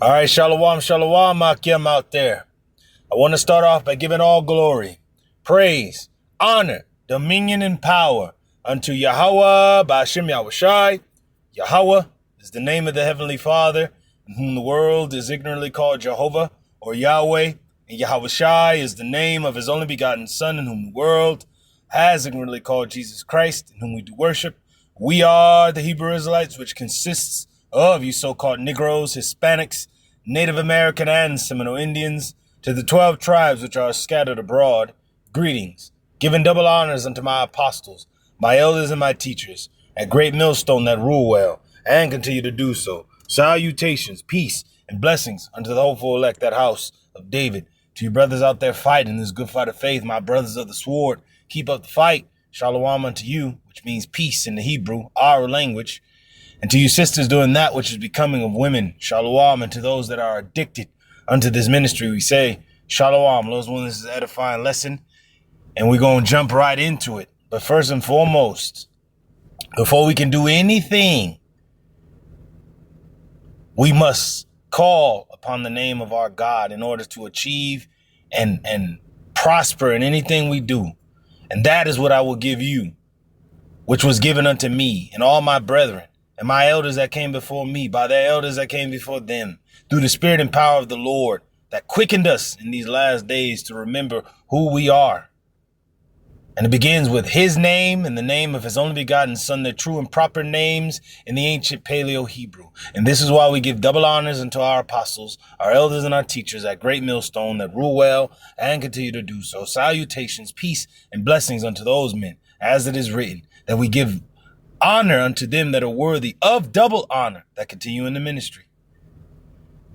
All right, Shalawam, Shalawam, Akim out there. I want to start off by giving all glory, praise, honor, dominion, and power unto YAHAWAH, BAHASHAM, YAHAWASHI. YAHAWAH is the name of the Heavenly Father, in whom the world is ignorantly called Jehovah or Yahweh, and YAHAWASHI is the name of his only begotten Son, in whom the world has ignorantly called Jesus Christ, in whom we do worship. We are the Hebrew Israelites, which consists of you so-called Negroes, Hispanics, Native American, and Seminole Indians, to the 12 tribes which are scattered abroad, greetings, giving double honors unto my apostles, my elders and my teachers, at great millstone that rule well, and continue to do so. Salutations, peace, and blessings unto the hopeful elect, that house of David. To you brothers out there fighting this good fight of faith, my brothers of the sword, keep up the fight. Shalawam unto you, which means peace in the Hebrew, our language. And to you sisters doing that which is becoming of women, Shalawam. And to those that are addicted unto this ministry, we say, Shalawam. Lord's willing, this is an edifying lesson, and we're going to jump right into it. But first and foremost, before we can do anything, we must call upon the name of our God in order to achieve and prosper in anything we do. And that is what I will give you, which was given unto me and all my brethren and my elders that came before me, by their elders that came before them, through the spirit and power of the Lord that quickened us in these last days to remember who we are. And it begins with his name and the name of his only begotten Son, the true and proper names in the ancient Paleo Hebrew. And this is why we give double honors unto our apostles, our elders and our teachers at great millstone that rule well and continue to do so. Salutations, peace, and blessings unto those men, as it is written, that we give honor unto them that are worthy of double honor that continue in the ministry.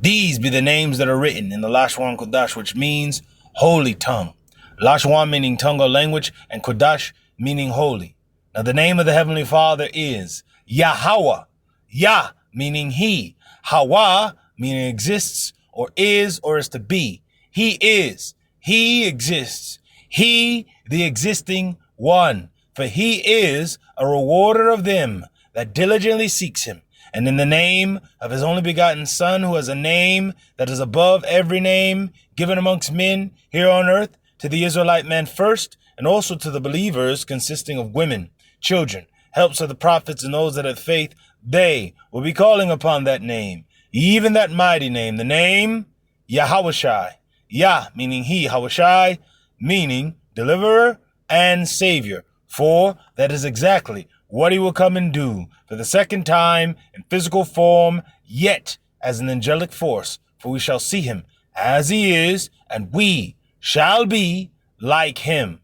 These be the names that are written in the Lashwan QADASH, which means holy tongue. Lashwan meaning tongue or language, and QADASH meaning holy. Now the name of the Heavenly Father is YAHAWAH. Yah meaning he. Hawa meaning exists or is to be. He is. He exists. He, the existing one. For he is a rewarder of them that diligently seeks him. And in the name of his only begotten Son, who has a name that is above every name given amongst men here on earth, to the Israelite man first, and also to the believers consisting of women, children, helps of the prophets, and those that have faith, they will be calling upon that name, even that mighty name, the name YAHAWASHI. Yah meaning he, Hawashai meaning deliverer and savior. For that is exactly what he will come and do for the second time in physical form, yet as an angelic force. For we shall see him as he is, and we shall be like him.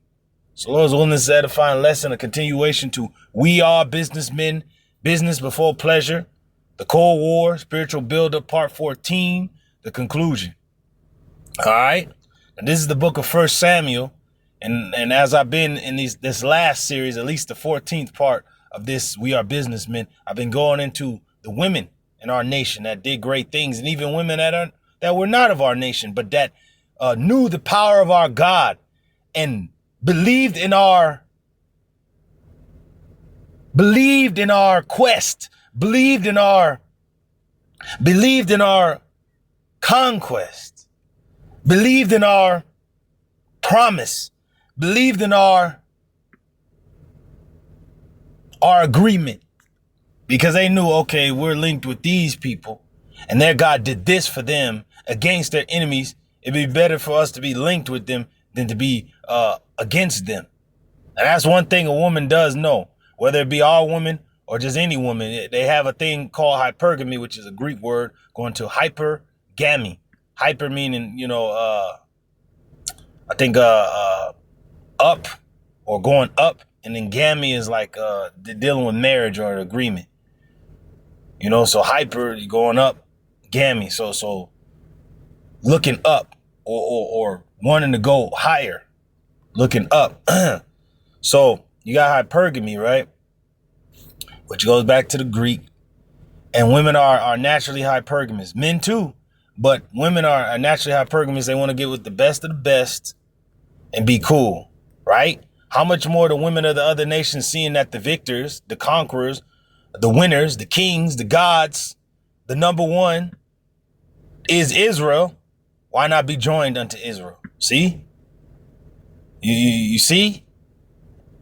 So Lord's willing, this is an edifying lesson, a continuation to We Are Businessmen, Business Before Pleasure, the Cold War, Spiritual Buildup, Part 14, the conclusion. All right. And this is the book of 1 Samuel. And as I've been in this last series, at least the 14th part of this We Are Businessmen, I've been going into the women in our nation that did great things, and even women that were not of our nation, but that knew the power of our God and believed in our quest, believed in our conquest, believed in our promise, believed in our agreement, because they knew, okay, we're linked with these people and their God did this for them against their enemies. It'd be better for us to be linked with them than to be against them. And that's one thing a woman does know, whether it be our woman or just any woman. They have a thing called hypergamy, which is a Greek word going to hypergamy. Hyper meaning, I think up or going up, and then gammy is like dealing with marriage or an agreement. So hyper, you're going up, gammy, so looking up or wanting to go higher, looking up. So you got hypergamy, right? Which goes back to the Greek. And women are naturally hypergamous. Men too, but women are naturally hypergamous. They want to get with the best of the best and be cool, right? How much more the women of the other nations, seeing that the victors, the conquerors, the winners, the kings, the gods, the number one, is Israel, why not be joined unto Israel? See? You see?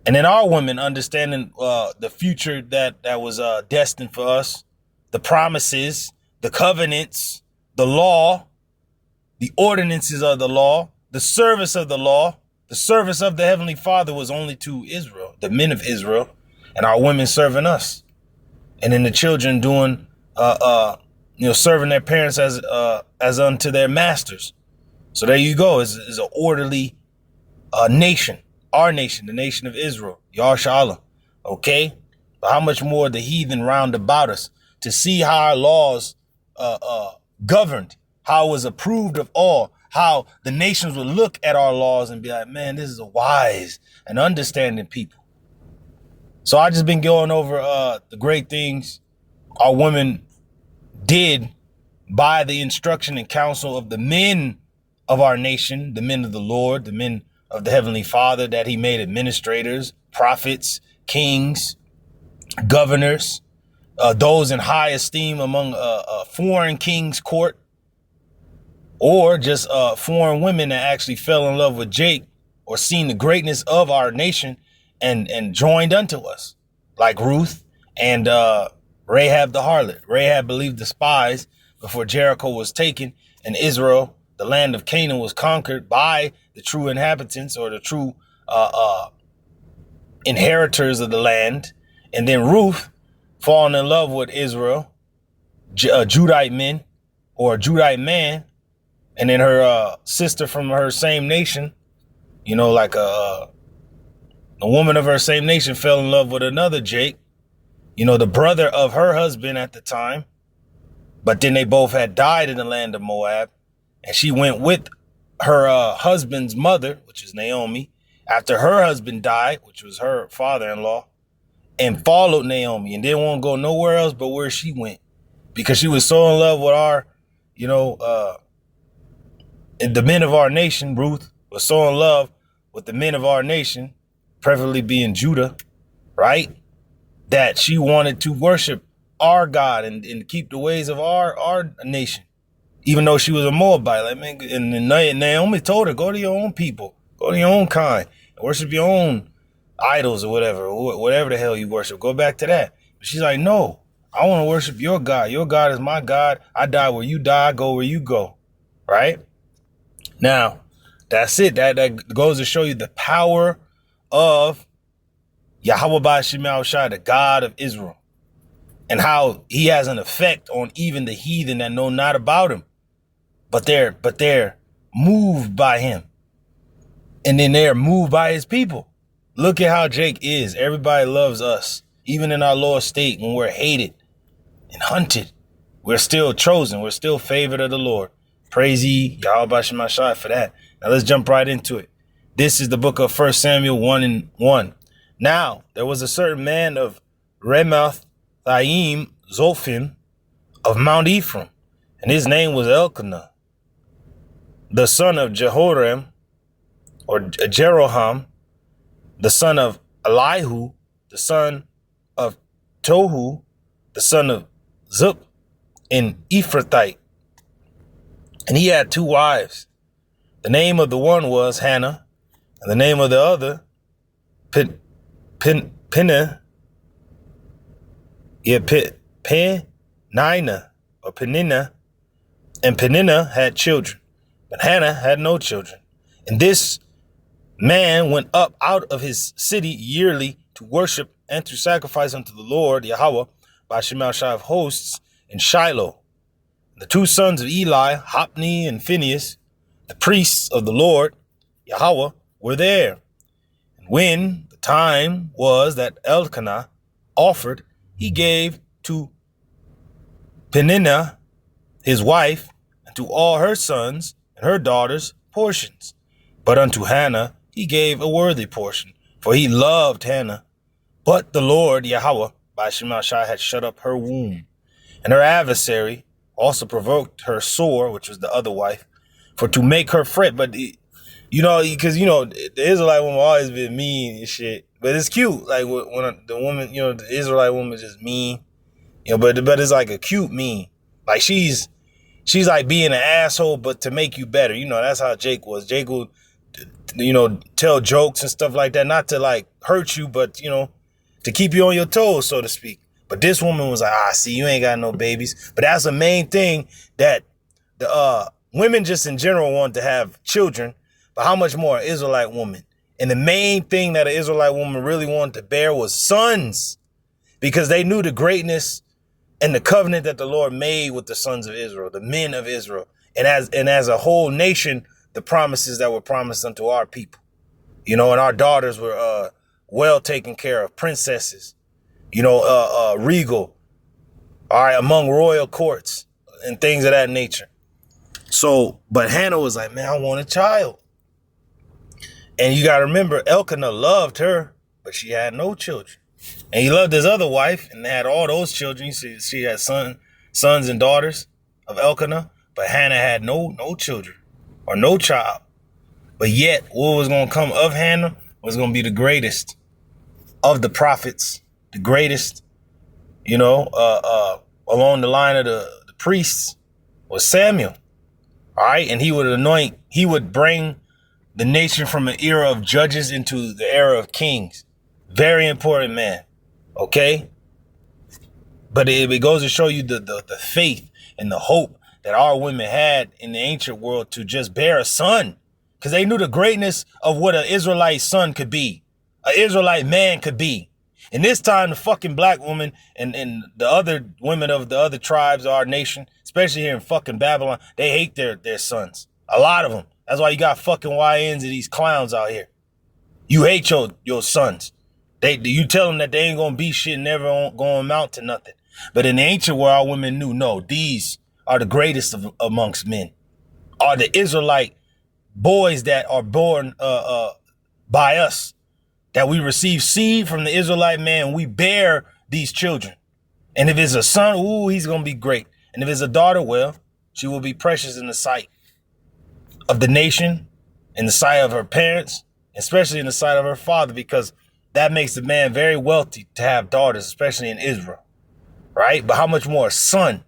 And then our women understanding the future that was destined for us, the promises, the covenants, the law, the ordinances of the law, the service of the law, the service of the Heavenly Father was only to Israel, the men of Israel, and our women serving us. And then the children doing, serving their parents as unto their masters. So there you go. It's an orderly nation, our nation, the nation of Israel, YAHAWASHI. Okay, but how much more the heathen round about us, to see how our laws governed, how it was approved of all, how the nations would look at our laws and be like, man, this is a wise and understanding people. So I just been going over the great things our women did by the instruction and counsel of the men of our nation, the men of the Lord, the men of the Heavenly Father that he made administrators, prophets, kings, governors, those in high esteem among foreign kings' court, or just foreign women that actually fell in love with Jake or seen the greatness of our nation and joined unto us, like Ruth and Rahab the harlot. Rahab believed the spies before Jericho was taken, and Israel, the land of Canaan, was conquered by the true inhabitants, or the true inheritors of the land. And then Ruth falling in love with Israel, Judite men, or a Judite man, and then her sister from her same nation, like a woman of her same nation fell in love with another Jake, the brother of her husband at the time. But then they both had died in the land of Moab, and she went with her husband's mother, which is Naomi, after her husband died, which was her father-in-law, and followed Naomi and didn't want to go nowhere else but where she went, because she was so in love with our, and the men of our nation. Ruth was so in love with the men of our nation, preferably being Judah, right, that she wanted to worship our God and keep the ways of our nation, even though she was a Moabite. Like, man, and Naomi told her, go to your own people, go to your own kind, worship your own idols or whatever the hell you worship. Go back to that. But she's like, no, I want to worship your God. Your God is my God. I die where you die. I go where you go. Right? Now, that's it. That goes to show you the power of YAHAWAH, the God of Israel, and how he has an effect on even the heathen that know not about him, but they're moved by him, and then they're moved by his people. Look at how Jake is. Everybody loves us, even in our lower state when we're hated and hunted. We're still chosen. We're still favored of the Lord. Praise ye YAHAWASHI for that. Now let's jump right into it. This is the book of 1 Samuel 1:1. Now there was a certain man of Ramoth Thaim Zophim of Mount Ephraim, and his name was Elkanah, the son of Jehoram, or Jeroham, the son of Elihu, the son of Tohu, the son of Zup, an Ephrathite. And he had 2 wives. The name of the one was Hannah, and the name of the other, Penina, or Penina. And Penina had children, but Hannah had no children. And this man went up out of his city yearly to worship and to sacrifice unto the Lord Yahawah by Shemashai of hosts in Shiloh. The 2 sons of Eli, Hophni and Phinehas, the priests of the Lord Yahawah, were there. And when the time was that Elkanah offered, he gave to Penina, his wife, and to all her sons and her daughters portions. But unto Hannah he gave a worthy portion, for he loved Hannah. But the Lord Yahawah by Shemashai had shut up her womb, and her adversary also provoked her sore, which was the other wife, for to make her fret. But because the Israelite woman always been mean and shit, but it's cute. Like when the woman, the Israelite woman is just mean, but it's like a cute mean. Like she's She's like being an asshole, but to make you better. You know, that's how Jake was. Jake would, you know, tell jokes and stuff like that, not to like hurt you, but, you know, to keep you on your toes, so to speak. But this woman was like, see, you ain't got no babies. But that's the main thing, that the women just in general want to have children, but how much more an Israelite woman? And the main thing that an Israelite woman really wanted to bear was sons, because they knew the greatness and the covenant that the Lord made with the sons of Israel, the men of Israel. And as a whole nation, the promises that were promised unto our people, you know, and our daughters were well taken care of, princesses, you know, regal, all right, among royal courts and things of that nature. So, but Hannah was like, man, I want a child. And you got to remember, Elkanah loved her, but she had no children. And he loved his other wife and had all those children. She had sons and daughters of Elkanah, but Hannah had no children or no child. But yet what was going to come of Hannah was going to be the greatest of the prophets, the greatest, you know, along the line of the priests was Samuel. All right. And he would bring the nation from an era of judges into the era of kings. Very important man. Okay. But it goes to show you the faith and the hope that our women had in the ancient world to just bear a son, because they knew the greatness of what an Israelite son could be, an Israelite man could be. And this time, the fucking black woman and the other women of the other tribes of our nation, especially here in fucking Babylon, they hate their sons. A lot of them. That's why you got fucking YNs and these clowns out here. You hate your sons. You tell them that they ain't gonna be shit, never gonna amount to nothing. But in the ancient world, our women knew, no, these are the greatest amongst men, are the Israelite boys that are born by us, that we receive seed from the Israelite man. We bear these children. And if it's a son, ooh, he's gonna be great. And if it's a daughter, well, she will be precious in the sight of the nation, in the sight of her parents, especially in the sight of her father, because that makes the man very wealthy to have daughters, especially in Israel, right? But how much more a son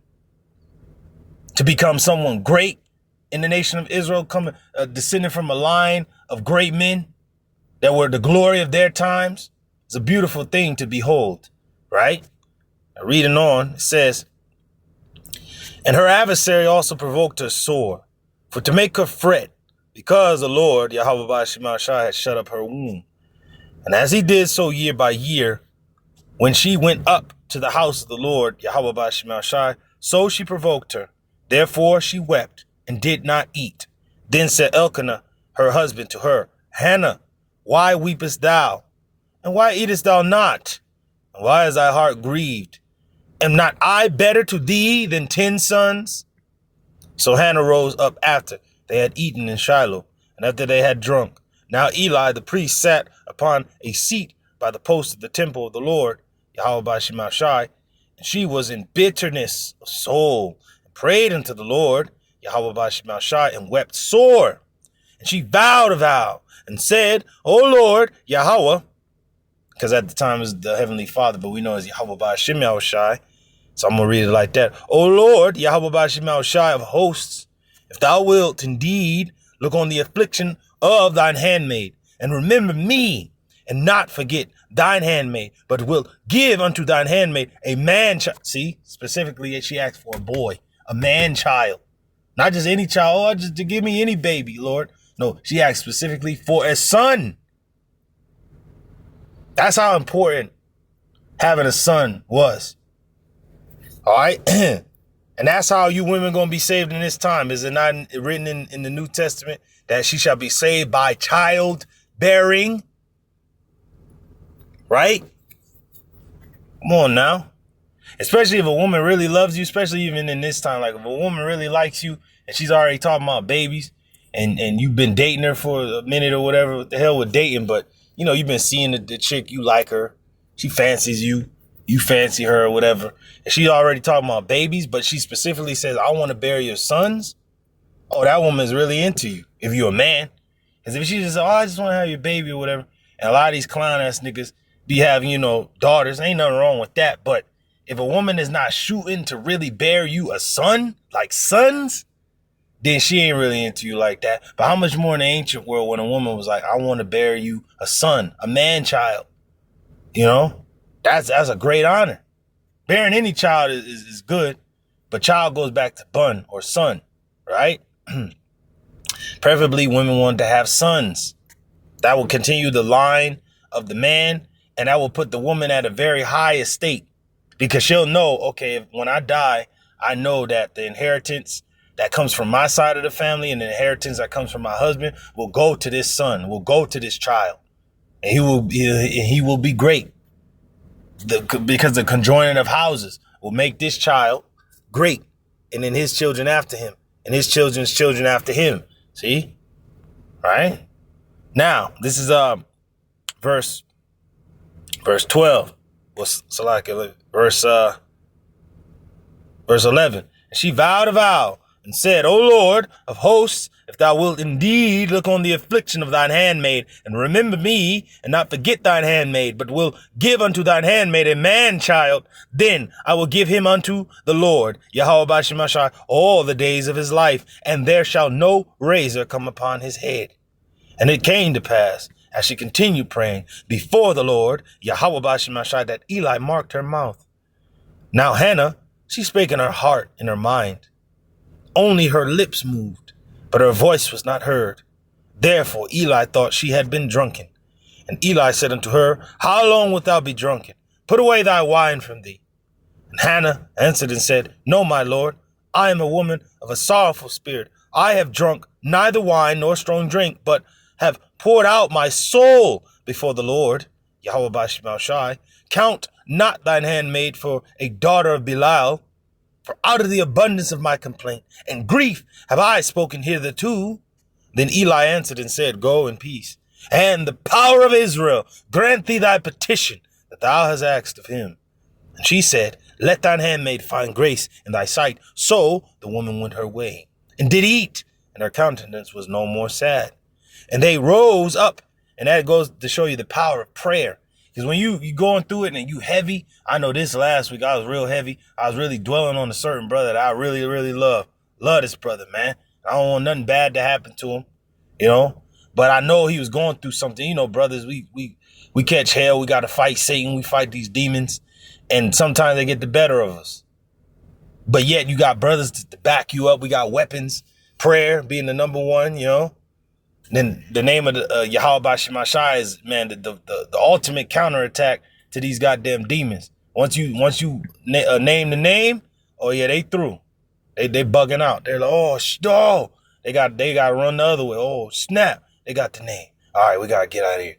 to become someone great in the nation of Israel, coming descending from a line of great men that were the glory of their times. It's a beautiful thing to behold, right? Reading on, it says, and her adversary also provoked her sore, for to make her fret, because the Lord, YAHAWASHI, had shut up her womb. And as he did so year by year, when she went up to the house of the Lord, YAHAWASHI, so she provoked her. Therefore she wept and did not eat. Then said Elkanah, her husband, to her, Hannah, why weepest thou? And why eatest thou not? And why is thy heart grieved? Am not I better to thee than 10 sons? So Hannah rose up after they had eaten in Shiloh, and after they had drunk. Now Eli the priest sat upon a seat by the post of the temple of the Lord, YAHAWASHI, and she was in bitterness of soul, and prayed unto the Lord, YAHAWASHI, and wept sore. And she vowed a vow, and said, O Lord, Yahweh, because at the time it was the Heavenly Father, but we know as YAHAWASHI, so I'm going to read it like that. O Lord, YAHAWASHI of hosts, if thou wilt indeed look on the affliction of thine handmaid, and remember me, and not forget thine handmaid, but wilt give unto thine handmaid a man child. See, specifically, she asked for a boy, a man child, not just any child. Oh, just to give me any baby, Lord. No, she asked specifically for a son. That's how important having a son was. All right. And that's how you women going to be saved in this time. Is it not written in the New Testament that she shall be saved by childbearing? Right? Come on now. Especially if a woman really loves you, especially even in this time. Like if a woman really likes you and she's already talking about babies and you've been dating her for a minute or whatever, what the hell with dating, but you know, you've been seeing the chick, you like her, she fancies you, you fancy her or whatever. And she already talking about babies, but she specifically says, I want to bear your sons. Oh, that woman's really into you if you're a man. Because if she just said, oh, I just want to have your baby or whatever. And a lot of these clown ass niggas be having, you know, daughters. Ain't nothing wrong with that. But if a woman is not shooting to really bear you a son, like sons, then she ain't really into you like that. But how much more in the ancient world when a woman was like, I want to bear you a son, a man child, you know, that's a great honor. Bearing any child is good, but child goes back to bun or son, right? Preferably women want to have sons. That will continue the line of the man, and that will put the woman at a very high estate, because she'll know, okay, when I die, I know that the inheritance that comes from my side of the family and the inheritance that comes from my husband will go to this son, will go to this child, and he will be great. Because the conjoining of houses will make this child great, and then his children after him, and his children's children after him. See? Right? Now, this is verse 12. Verse 11. And she vowed a vow and said, O Lord of hosts, if thou wilt indeed look on the affliction of thine handmaid, and remember me, and not forget thine handmaid, but will give unto thine handmaid a man child, then I will give him unto the Lord, YAHAWASHI, all the days of his life, and there shall no razor come upon his head. And it came to pass, as she continued praying before the Lord, YAHAWASHI, that Eli marked her mouth. Now Hannah, she spake in her heart, in her mind. Only her lips moved, but her voice was not heard. Therefore Eli thought she had been drunken. And Eli said unto her, How long wilt thou be drunken? Put away thy wine from thee. And Hannah answered and said, No, my Lord, I am a woman of a sorrowful spirit. I have drunk neither wine nor strong drink, but have poured out my soul before the Lord, YAHAWASHI. Count not thine handmaid for a daughter of Belial, for out of the abundance of my complaint and grief have I spoken hitherto. Then Eli answered and said, Go in peace, and the power of Israel grant thee thy petition that thou hast asked of him. And she said, Let thine handmaid find grace in thy sight. So the woman went her way, and did eat, and her countenance was no more sad. And they rose up, and that goes to show you the power of prayer. Because when you going through it and you heavy, I know this last week I was real heavy. I was really dwelling on a certain brother that I really, really love. Love this brother, man. I don't want nothing bad to happen to him, you know. But I know he was going through something. You know, brothers, we catch hell. We got to fight Satan. We fight these demons. And sometimes they get the better of us. But yet you got brothers to back you up. We got weapons. Prayer being the number one, you know. Then the name of the YAHAWASHI is, man, the ultimate counterattack to these goddamn demons. Once you name the name, oh yeah, they through. They bugging out. They're like, oh, they got to run the other way. Oh snap, they got the name. All right, we gotta get out of here.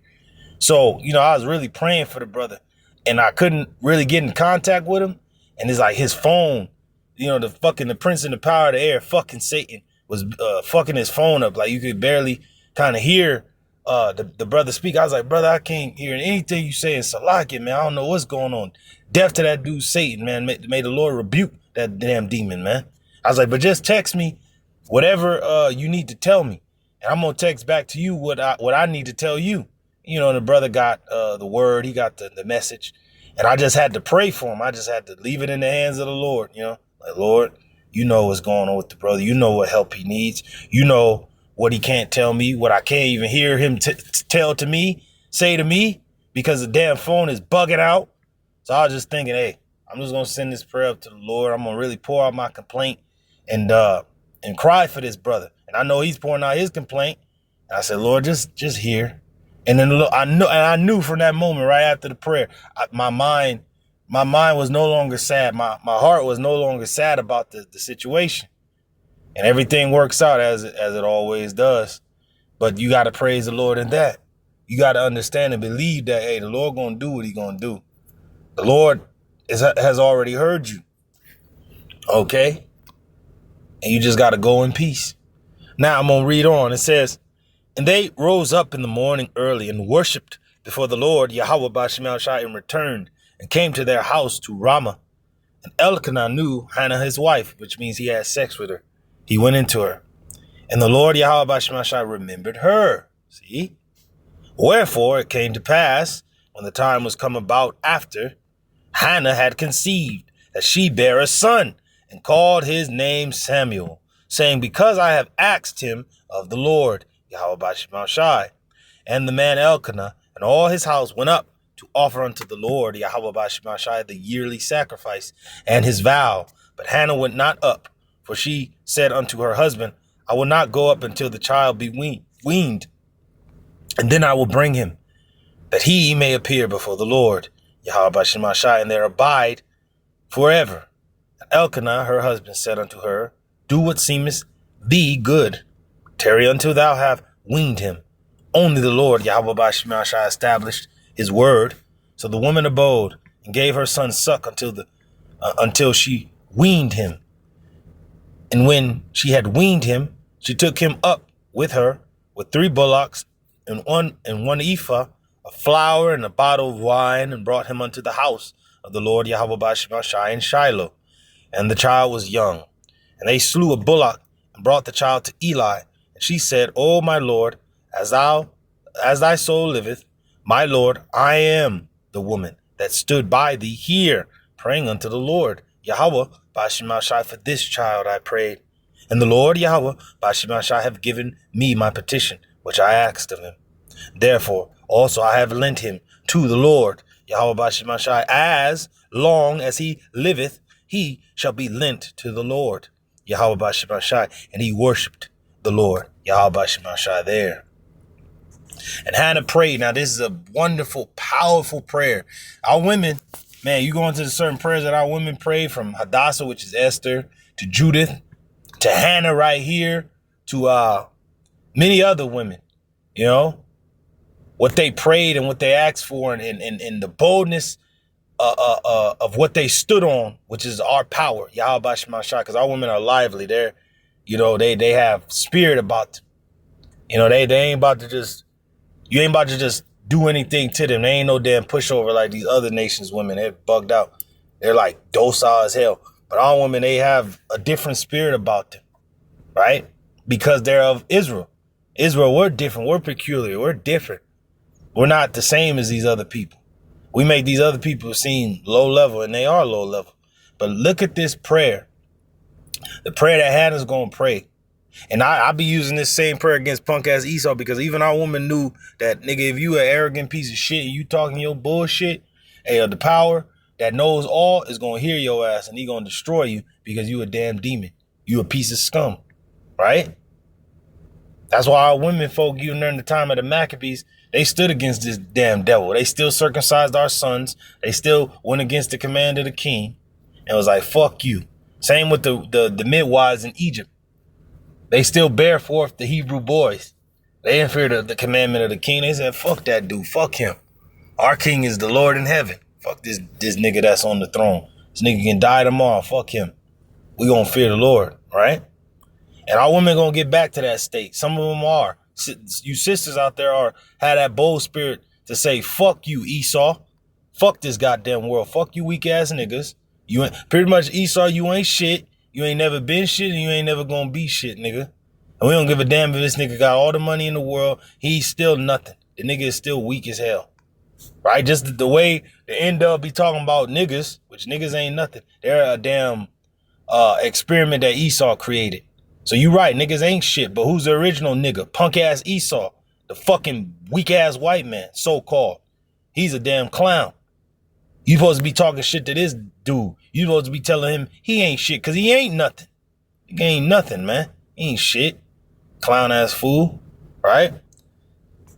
So you know, I was really praying for the brother, and I couldn't really get in contact with him. And it's like his phone, you know, the prince and the power of the air, fucking Satan, was fucking his phone up. Like you could barely kind of hear the brother speak. I was like, brother, I can't hear anything you say in Salakia, man. I don't know what's going on. Death to that dude Satan, man. May the Lord rebuke that damn demon, man. I was like, but just text me whatever you need to tell me, and I'm gonna text back to you what I need to tell you. You know, and the brother got the word. He got the message, and I just had to pray for him. I just had to leave it in the hands of the Lord. You know, like, Lord, you know what's going on with the brother. You know what help he needs. You know what he can't tell me, what I can't even hear him tell to me, say to me, because the damn phone is bugging out. So I was just thinking, hey, I'm just going to send this prayer up to the Lord. I'm going to really pour out my complaint and cry for this brother. And I know he's pouring out his complaint. And I said, Lord, just hear. And then I knew from that moment, right after the prayer, my mind was no longer sad. My heart was no longer sad about the situation. And everything works out as it always does. But you got to praise the Lord in that. You got to understand and believe that, hey, the Lord going to do what he going to do. The Lord has already heard you. Okay? And you just got to go in peace. Now I'm going to read on. It says, And they rose up in the morning early and worshipped before the Lord, YAHAWASHI, and returned and came to their house to Ramah. And Elkanah knew Hannah his wife, which means he had sex with her. He went into her. And the Lord YAHAWASHI remembered her. See? Wherefore it came to pass, when the time was come about after, Hannah had conceived, that she bare a son, and called his name Samuel, saying, because I have asked him of the Lord, YAHAWASHI. And the man Elkanah and all his house went up to offer unto the Lord, YAHAWASHI, the yearly sacrifice and his vow. But Hannah went not up, for she said unto her husband, I will not go up until the child be weaned, and then I will bring him, that he may appear before the Lord, YAHAWASHI, and there abide forever. And Elkanah, her husband, said unto her, do what seemeth thee good. Tarry until thou have weaned him. Only the Lord, YAHAWASHI, established his word. So the woman abode and gave her son suck until she weaned him. And when she had weaned him, she took him up with her with 3 bullocks and one ephah of flour and a bottle of wine, and brought him unto the house of the Lord, YAHAWASHI, in Shiloh. And the child was young. And they slew a bullock and brought the child to Eli. And she said, O my Lord, as thy soul liveth, my Lord, I am the woman that stood by thee here, praying unto the Lord, YAHAWASHI, for this child I prayed. And the Lord, YAHAWASHI, have given me my petition, which I asked of him. Therefore also I have lent him to the Lord, YAHAWASHI, as long as he liveth, he shall be lent to the Lord, YAHAWASHI. And he worshipped the Lord, YAHAWASHI, there. And Hannah prayed. Now, this is a wonderful, powerful prayer. Our women, man, you go into the certain prayers that our women pray, from Hadassah, which is Esther, to Judith, to Hannah right here, to many other women, you know, what they prayed and what they asked for, and the boldness of what they stood on, which is our power, YAHAWASHI, because our women are lively. They're, you know, they have spirit about them. You know, they ain't about to just, you ain't about to just do anything to them. They ain't no damn pushover like these other nations' women. They're bugged out. They're like docile as hell. But our women, they have a different spirit about them, right? Because they're of Israel. Israel, we're different. We're peculiar. We're different. We're not the same as these other people. We make these other people seem low level, and they are low level. But look at this prayer. The prayer that Hannah's going to pray. And I be using this same prayer against punk ass Esau, because even our woman knew that, nigga, if you an arrogant piece of shit and you talking your bullshit, hey, the power that knows all is going to hear your ass, and he going to destroy you because you a damn demon. You a piece of scum, right? That's why our women folk, even during the time of the Maccabees, they stood against this damn devil. They still circumcised our sons. They still went against the command of the king and was like, fuck you. Same with the midwives in Egypt. They still bear forth the Hebrew boys. They didn't fear the commandment of the king. They said, fuck that dude. Fuck him. Our king is the Lord in heaven. Fuck this nigga that's on the throne. This nigga can die tomorrow. Fuck him. We gonna fear the Lord, right? And our women gonna get back to that state. Some of them are. You sisters out there have that bold spirit to say, fuck you, Esau. Fuck this goddamn world. Fuck you weak ass niggas. You ain't, pretty much, Esau, you ain't shit. You ain't never been shit, and you ain't never gonna be shit, nigga. And we don't give a damn if this nigga got all the money in the world. He's still nothing. The nigga is still weak as hell. Right? Just the way the end up be talking about niggas, which niggas ain't nothing. They're a damn experiment that Esau created. So you right, niggas ain't shit, but who's the original nigga? Punk ass Esau. The fucking weak ass white man, so-called. He's a damn clown. You supposed to be talking shit to this dude. You supposed to be telling him he ain't shit, because he ain't nothing. He ain't nothing, man. He ain't shit. Clown ass fool. Right?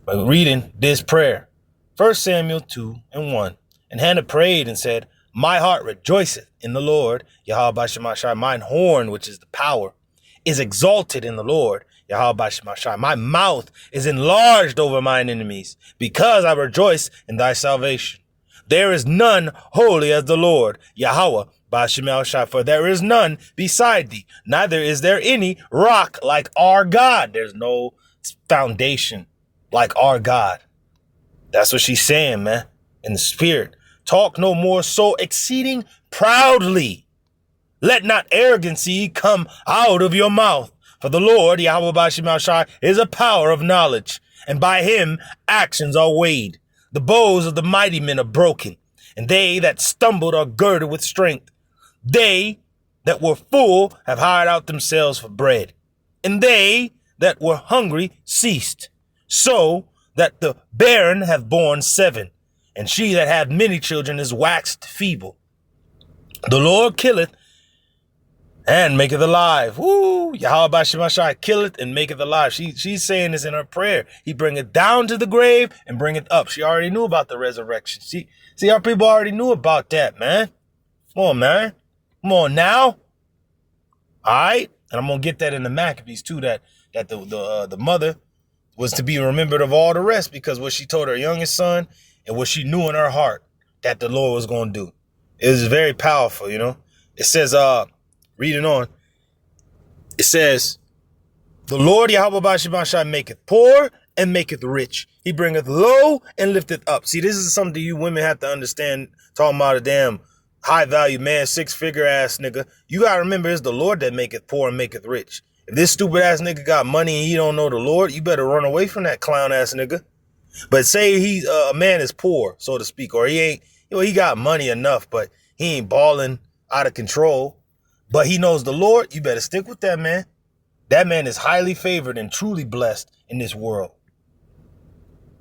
But reading this prayer. 1 Samuel 2:1. And Hannah prayed and said, my heart rejoiceth in the Lord, YAHAWASHI. Mine horn, which is the power, is exalted in the Lord, YAHAWASHI. My mouth is enlarged over mine enemies, because I rejoice in thy salvation. There is none holy as the Lord, YAHAWASHI, for there is none beside thee, neither is there any rock like our God. There's no foundation like our God. That's what she's saying, man, in the spirit. Talk no more so exceeding proudly. Let not arrogancy come out of your mouth. For the Lord, YAHAWASHI, is a power of knowledge, and by him actions are weighed. The bows of the mighty men are broken, and they that stumbled are girded with strength. They that were full have hired out themselves for bread, and they that were hungry ceased, so that the barren have borne 7, and she that had many children is waxed feeble. The Lord killeth and maketh alive. Woo! YAHAWASHI killeth and maketh alive. She's saying this in her prayer. He bringeth down to the grave and bringeth up. She already knew about the resurrection. See, our people already knew about that, man. Come on, man. Come on now. All right? And I'm going to get that in the Maccabees too, that the mother was to be remembered of all the rest, because what she told her youngest son and what she knew in her heart that the Lord was going to do. It was very powerful, you know. It says, reading on, it says, the Lord YAHAWASHI maketh poor and maketh rich. He bringeth low and lifteth up. See, this is something you women have to understand, talking about a damn high value man, 6-figure ass nigga. You got to remember, it's the Lord that maketh poor and maketh rich. If this stupid ass nigga got money and he don't know the Lord, you better run away from that clown ass nigga. But say he's a man is poor, so to speak, or he ain't, you know, he got money enough, but he ain't balling out of control, but he knows the Lord, you better stick with that man. That man is highly favored and truly blessed in this world.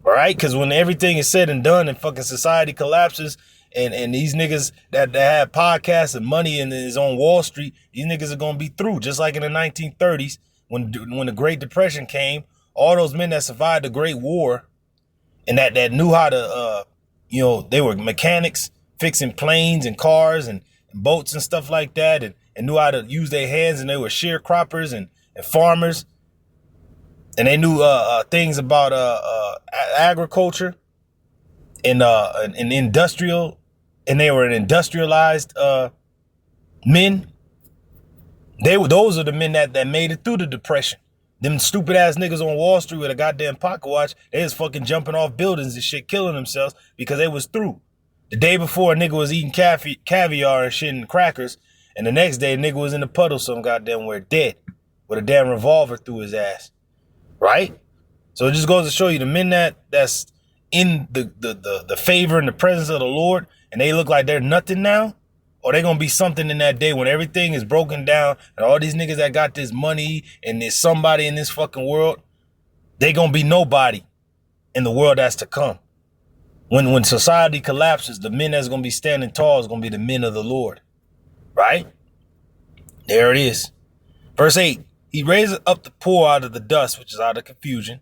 All right? Because when everything is said and done and fucking society collapses, and these niggas that have podcasts and money and is on Wall Street, these niggas are going to be through. Just like in the 1930s, when the Great Depression came, all those men that survived the Great War and that knew how to, you know, they were mechanics fixing planes and cars and boats and stuff like that, and knew how to use their hands, and they were sharecroppers and farmers, and they knew things about agriculture and industrial, and they were an industrialized men. Those are the men that made it through the Depression. Them stupid ass niggas on Wall Street with a goddamn pocket watch, they was fucking jumping off buildings and shit, killing themselves because they was through. The day before, a nigga was eating caviar and shit and crackers, and the next day, a nigga was in the puddle some goddamn where dead with a damn revolver through his ass. Right? So it just goes to show you the men that's in the favor and the presence of the Lord, and they look like they're nothing now, or they gonna be something in that day when everything is broken down and all these niggas that got this money and there's somebody in this fucking world, they gonna be nobody in the world that's to come. When society collapses, the men that's gonna be standing tall is gonna be the men of the Lord. Right? There it is. Verse 8, he raised up the poor out of the dust, which is out of confusion,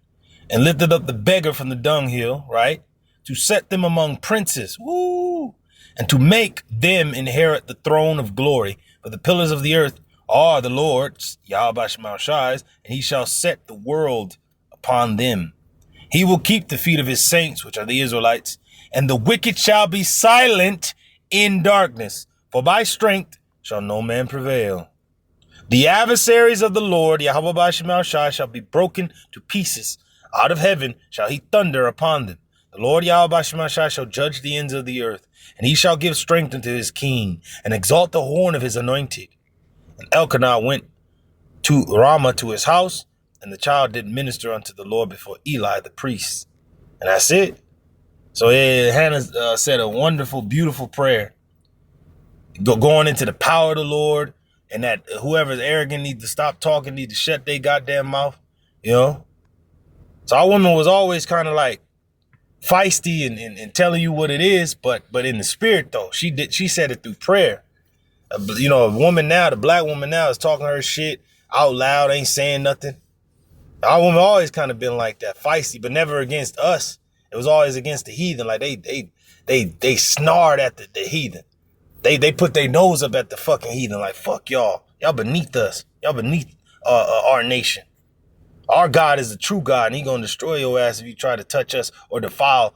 and lifted up the beggar from the dunghill, right? To set them among princes, woo, and to make them inherit the throne of glory. For the pillars of the earth are the Lord's, YAHAWASHI, and he shall set the world upon them. He will keep the feet of his saints, which are the Israelites, and the wicked shall be silent in darkness, for by strength shall no man prevail. The adversaries of the Lord, YAHAWASHI, shall be broken to pieces. Out of heaven shall he thunder upon them. The Lord YAHAWASHI shall judge the ends of the earth, and he shall give strength unto his king, and exalt the horn of his anointed. And Elkanah went to Ramah to his house, and the child did minister unto the Lord before Eli the priest. And that's it. So Hannah said a wonderful, beautiful prayer, going into the power of the Lord, and that whoever's arrogant needs to stop talking, need to shut their goddamn mouth, you know. So our woman was always kind of like feisty and telling you what it is, but in the spirit though, she said it through prayer. You know, a woman now, the black woman now is talking her shit out loud, ain't saying nothing. Our woman always kind of been like that, feisty, but never against us. It was always against the heathen. Like they snarled at the heathen. They put their nose up at the fucking heathen. Like, fuck y'all. Y'all beneath us. Y'all beneath our nation. Our God is the true God, and he gonna destroy your ass if you try to touch us or defile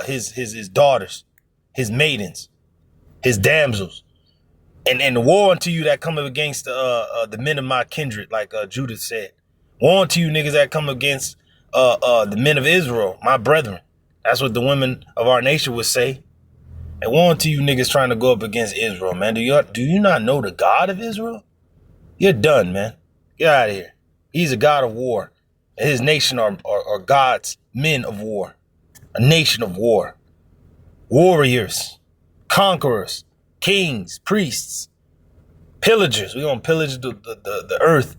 his daughters, his maidens, his damsels. And the woe unto you that come against the men of my kindred, like Judith said. Woe unto you niggas that come against the men of Israel, my brethren. That's what the women of our nation would say. And woe unto you niggas trying to go up against Israel, man. Do you not know the God of Israel? You're done, man. Get out of here. He's a God of war. And his nation are God's men of war. A nation of war. Warriors. conquerors, kings, priests, pillagers. We're going to pillage the earth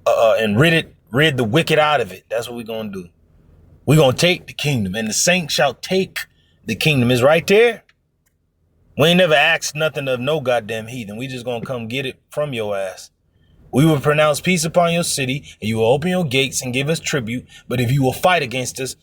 and rid the wicked out of it. That's what we're going to do. We're going to take the kingdom, and the saints shall take the kingdom. Is right there. We ain't never asked nothing of no goddamn heathen. We just going to come get it from your ass. We will pronounce peace upon your city, and you will open your gates and give us tribute. But if you will fight against us,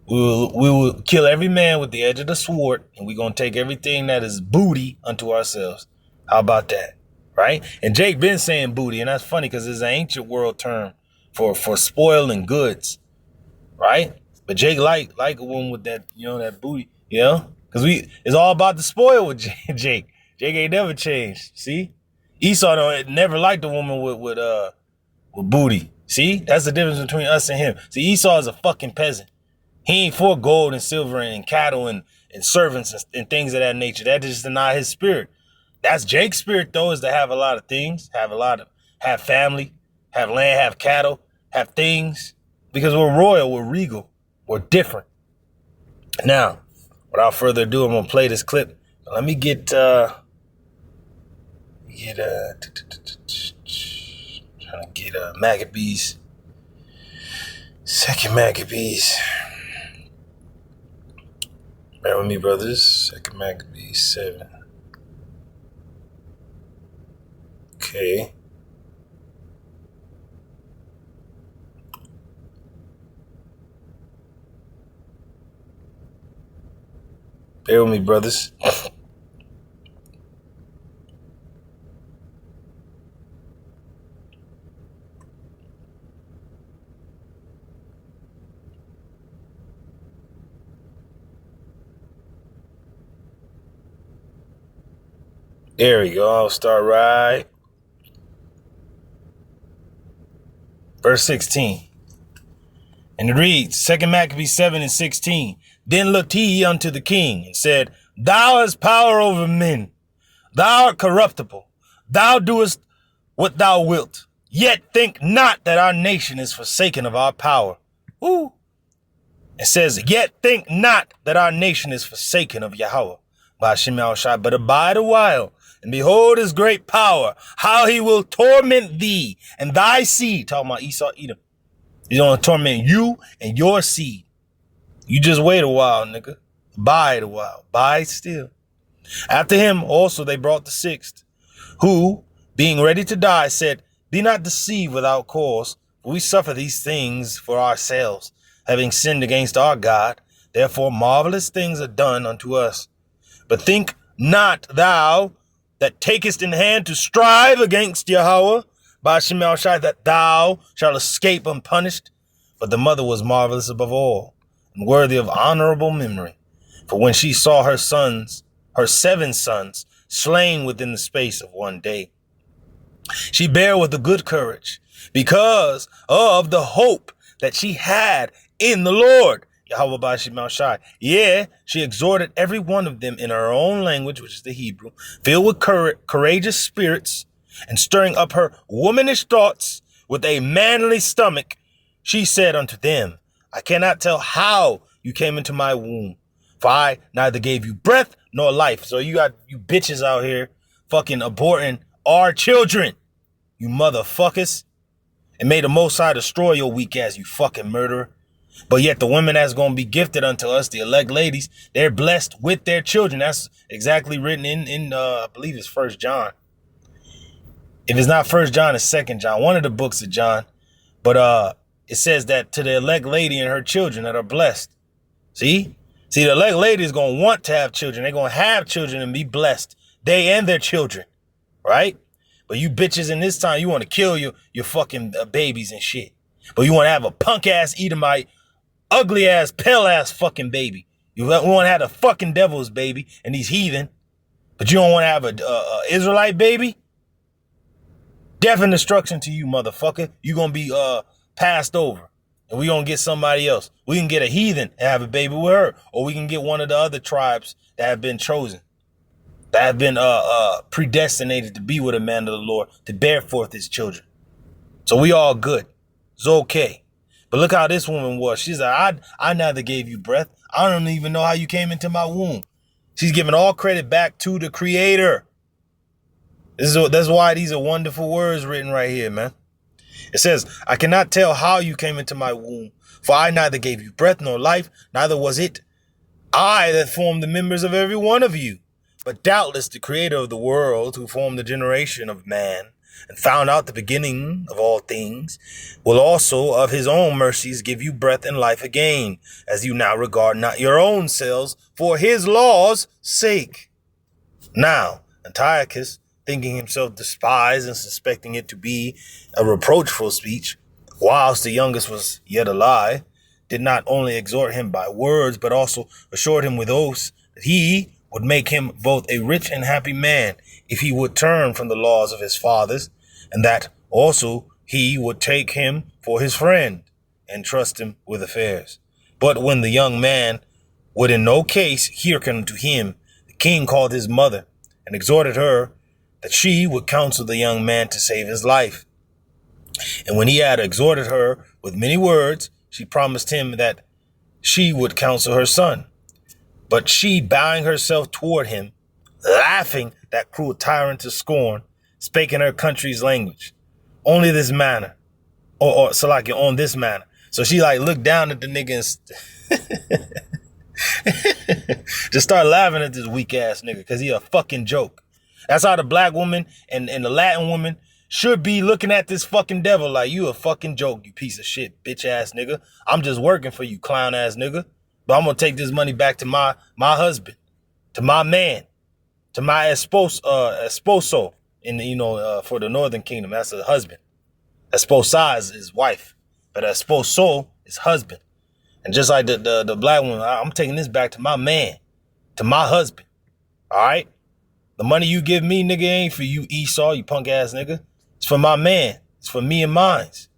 we will kill every man with the edge of the sword, and we're going to take everything that is booty unto ourselves. How about that? Right? And Jake been saying booty, and that's funny because it's an ancient world term for spoiling goods. Right? But Jake like a woman with that, that booty, because it's all about the spoil with Jake. Jake ain't never changed. See? Esau never liked a woman with booty. See? That's the difference between us and him. See, Esau is a fucking peasant. He ain't for gold and silver and cattle and servants and things of that nature. That just not his spirit. That's Jake's spirit, though, is to have a lot of things, have family, have land, have cattle, have things. Because we're royal, we're regal, we're different. Now, without further ado, I'm going to play this clip. Let me get Maccabees, Second Maccabees. Bear with me, brothers. Second Maccabees 7. Okay. Bear with me, brothers. There we go. I'll start right. Verse 16. And it reads, 2 Maccabees 7 and 16. Then looked he unto the king and said, Thou hast power over men. Thou art corruptible. Thou doest what thou wilt. Yet think not that our nation is forsaken of our power. Ooh. It says, Yet think not that our nation is forsaken of YAHAWAH. BAHASHAM, but abide a while, and behold his great power, how he will torment thee and thy seed. Talking about Esau, Edom. He's going to torment you and your seed. You just wait a while, nigga. Bide a while. Bide still. After him also they brought the sixth, who, being ready to die, said, Be not deceived without cause, for we suffer these things for ourselves, having sinned against our God. Therefore marvelous things are done unto us. But think not thou that takest in hand to strive against YAHAWAH, BAHASHAM, that thou shalt escape unpunished. But the mother was marvelous above all, and worthy of honorable memory. For when she saw her 7 sons, slain within the space of one day, she bare with a good courage, because of the hope that she had in the Lord. YAHAWAH BAHASHAM. Yeah, she exhorted every one of them in her own language, which is the Hebrew, filled with courageous spirits, and stirring up her womanish thoughts with a manly stomach. She said unto them, I cannot tell how you came into my womb, for I neither gave you breath nor life. So you got you bitches out here fucking aborting our children, you motherfuckers, and may the Most High destroy your weak ass, you fucking murderer. But yet the women that's going to be gifted unto us, the elect ladies, they're blessed with their children. That's exactly written in I believe it's 1 John. If it's not 1 John, it's 2 John, one of the books of John. But it says that to the elect lady and her children that are blessed. See, the elect lady is going to want to have children. They're going to have children and be blessed. They and their children, right? But you bitches in this time, you want to kill your fucking babies and shit. But you want to have a punk-ass Edomite, ugly-ass, pale-ass fucking baby. You want to have a fucking devil's baby and these heathen. But you don't want to have a Israelite baby? Death and destruction to you, motherfucker. You're going to be passed over. And we're going to get somebody else. We can get a heathen and have a baby with her. Or we can get one of the other tribes that have been chosen, that have been predestinated to be with a man of the Lord, to bear forth his children. So we all good. It's okay. But look how this woman was. She's like, I neither gave you breath. I don't even know how you came into my womb. She's giving all credit back to the Creator. That's why these are wonderful words written right here, man. It says, I cannot tell how you came into my womb, for I neither gave you breath nor life, neither was it I that formed the members of every one of you. But doubtless the Creator of the world, who formed the generation of man and found out the beginning of all things, will also of his own mercies give you breath and life again, as you now regard not your own selves for his law's sake. Now, Antiochus, thinking himself despised and suspecting it to be a reproachful speech, whilst the youngest was yet alive, did not only exhort him by words, but also assured him with oaths that he would make him both a rich and happy man if he would turn from the laws of his fathers, and that also he would take him for his friend and trust him with affairs. But when the young man would in no case hearken to him, the king called his mother and exhorted her that she would counsel the young man to save his life. And when he had exhorted her with many words, she promised him that she would counsel her son. But she, bowing herself toward him, laughing that cruel tyrant to scorn, spake in her country's language, only this manner, or Salaki, on this manner. So she like looked down at the nigga and just start laughing at this weak ass nigga because he a fucking joke. That's how the black woman and the Latin woman should be looking at this fucking devil like, you a fucking joke, you piece of shit, bitch ass nigga. I'm just working for you, clown ass nigga. But I'm gonna take this money back to my husband, to my man, to my esposo in the, for the Northern Kingdom. That's a husband. Esposa is his wife, but esposo is husband. And just like the black woman, I'm taking this back to my man, to my husband. All right. The money you give me, nigga, ain't for you, Esau, you punk ass nigga. It's for my man. It's for me and mines.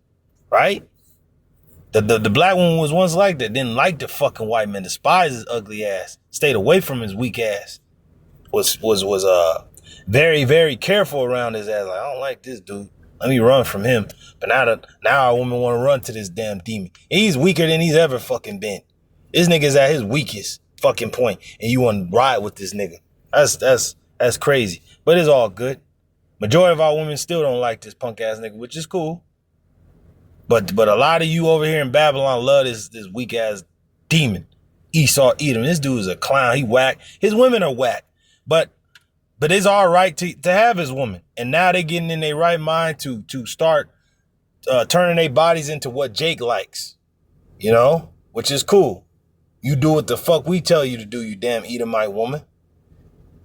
Right? The black woman was once like that. Didn't like the fucking white man. Despised his ugly ass. Stayed away from his weak ass. Was very, very careful around his ass. Like, I don't like this dude. Let me run from him. But now our woman want to run to this damn demon. He's weaker than he's ever fucking been. This nigga's at his weakest fucking point, and you want to ride with this nigga. That's crazy. But it's all good. Majority of our women still don't like this punk ass nigga, which is cool. But a lot of you over here in Babylon love this weak ass demon, Esau Edom. This dude is a clown. He whack. His women are whack. But it's all right to have his woman. And now they getting in their right mind to start turning their bodies into what Jake likes, which is cool. You do what the fuck we tell you to do, you damn Edomite woman.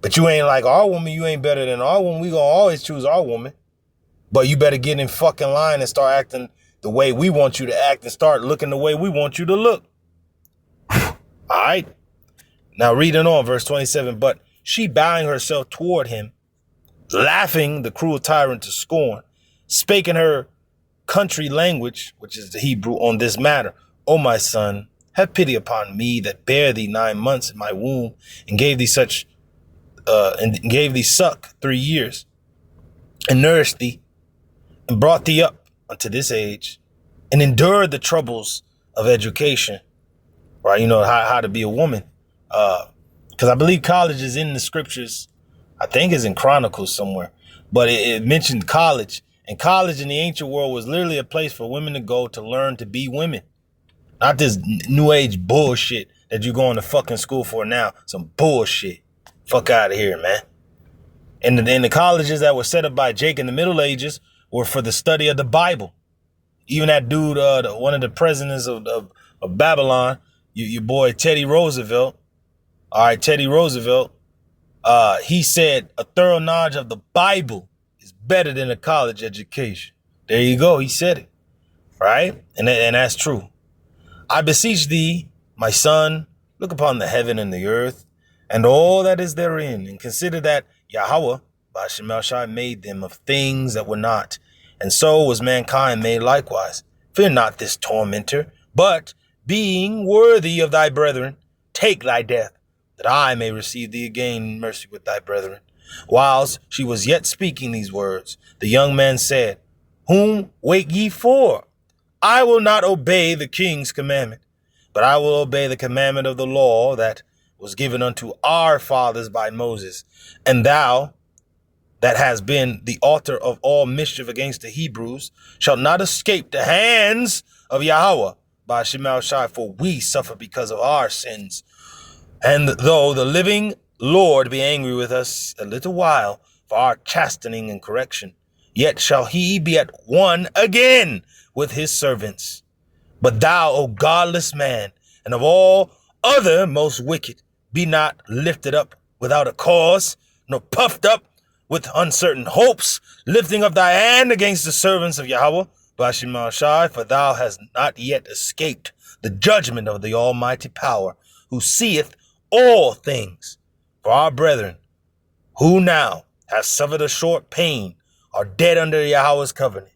But you ain't like our woman. You ain't better than our woman. We gonna always choose our woman. But you better get in fucking line and start acting the way we want you to act and start looking the way we want you to look. All right. Now reading on verse 27. But she, bowing herself toward him, laughing the cruel tyrant to scorn, spake in her country language, which is the Hebrew, on this matter. O my son, have pity upon me that bare thee 9 months in my womb and gave thee suck 3 years and nourished thee and brought thee up unto this age and endured the troubles of education, right? How to be a woman. Because I believe college is in the scriptures. I think it's in Chronicles somewhere, but it mentioned college, and college in the ancient world was literally a place for women to go to learn to be women. Not this new age bullshit that you're going to fucking school for now. Some bullshit. Fuck out of here, man. And the colleges that were set up by Jake in the Middle Ages were for the study of the Bible. Even that dude, one of the presidents of Babylon, your boy Teddy Roosevelt. All right, Teddy Roosevelt. He said a thorough knowledge of the Bible is better than a college education. There you go. He said it. Right? And that's true. I beseech thee, my son, look upon the heaven and the earth and all that is therein, and consider that YAHAWAH, BAHASHAM, made them of things that were not, and so was mankind made likewise. Fear not this tormentor, but being worthy of thy brethren, take thy death, that I may receive thee again in mercy with thy brethren. Whilst she was yet speaking these words, the young man said, Whom wait ye for? I will not obey the king's commandment, but I will obey the commandment of the law, that was given unto our fathers by Moses. And thou, that has been the author of all mischief against the Hebrews, shalt not escape the hands of YAHAWAH by BAHASHAM, for we suffer because of our sins. And though the living Lord be angry with us a little while for our chastening and correction, yet shall he be at one again with his servants. But thou, O godless man, and of all other most wicked, be not lifted up without a cause, nor puffed up with uncertain hopes, lifting up thy hand against the servants of YAHAWAH, BAHASHAM, for thou hast not yet escaped the judgment of the Almighty Power, who seeth all things. For our brethren, who now have suffered a short pain, are dead under Yahweh's covenant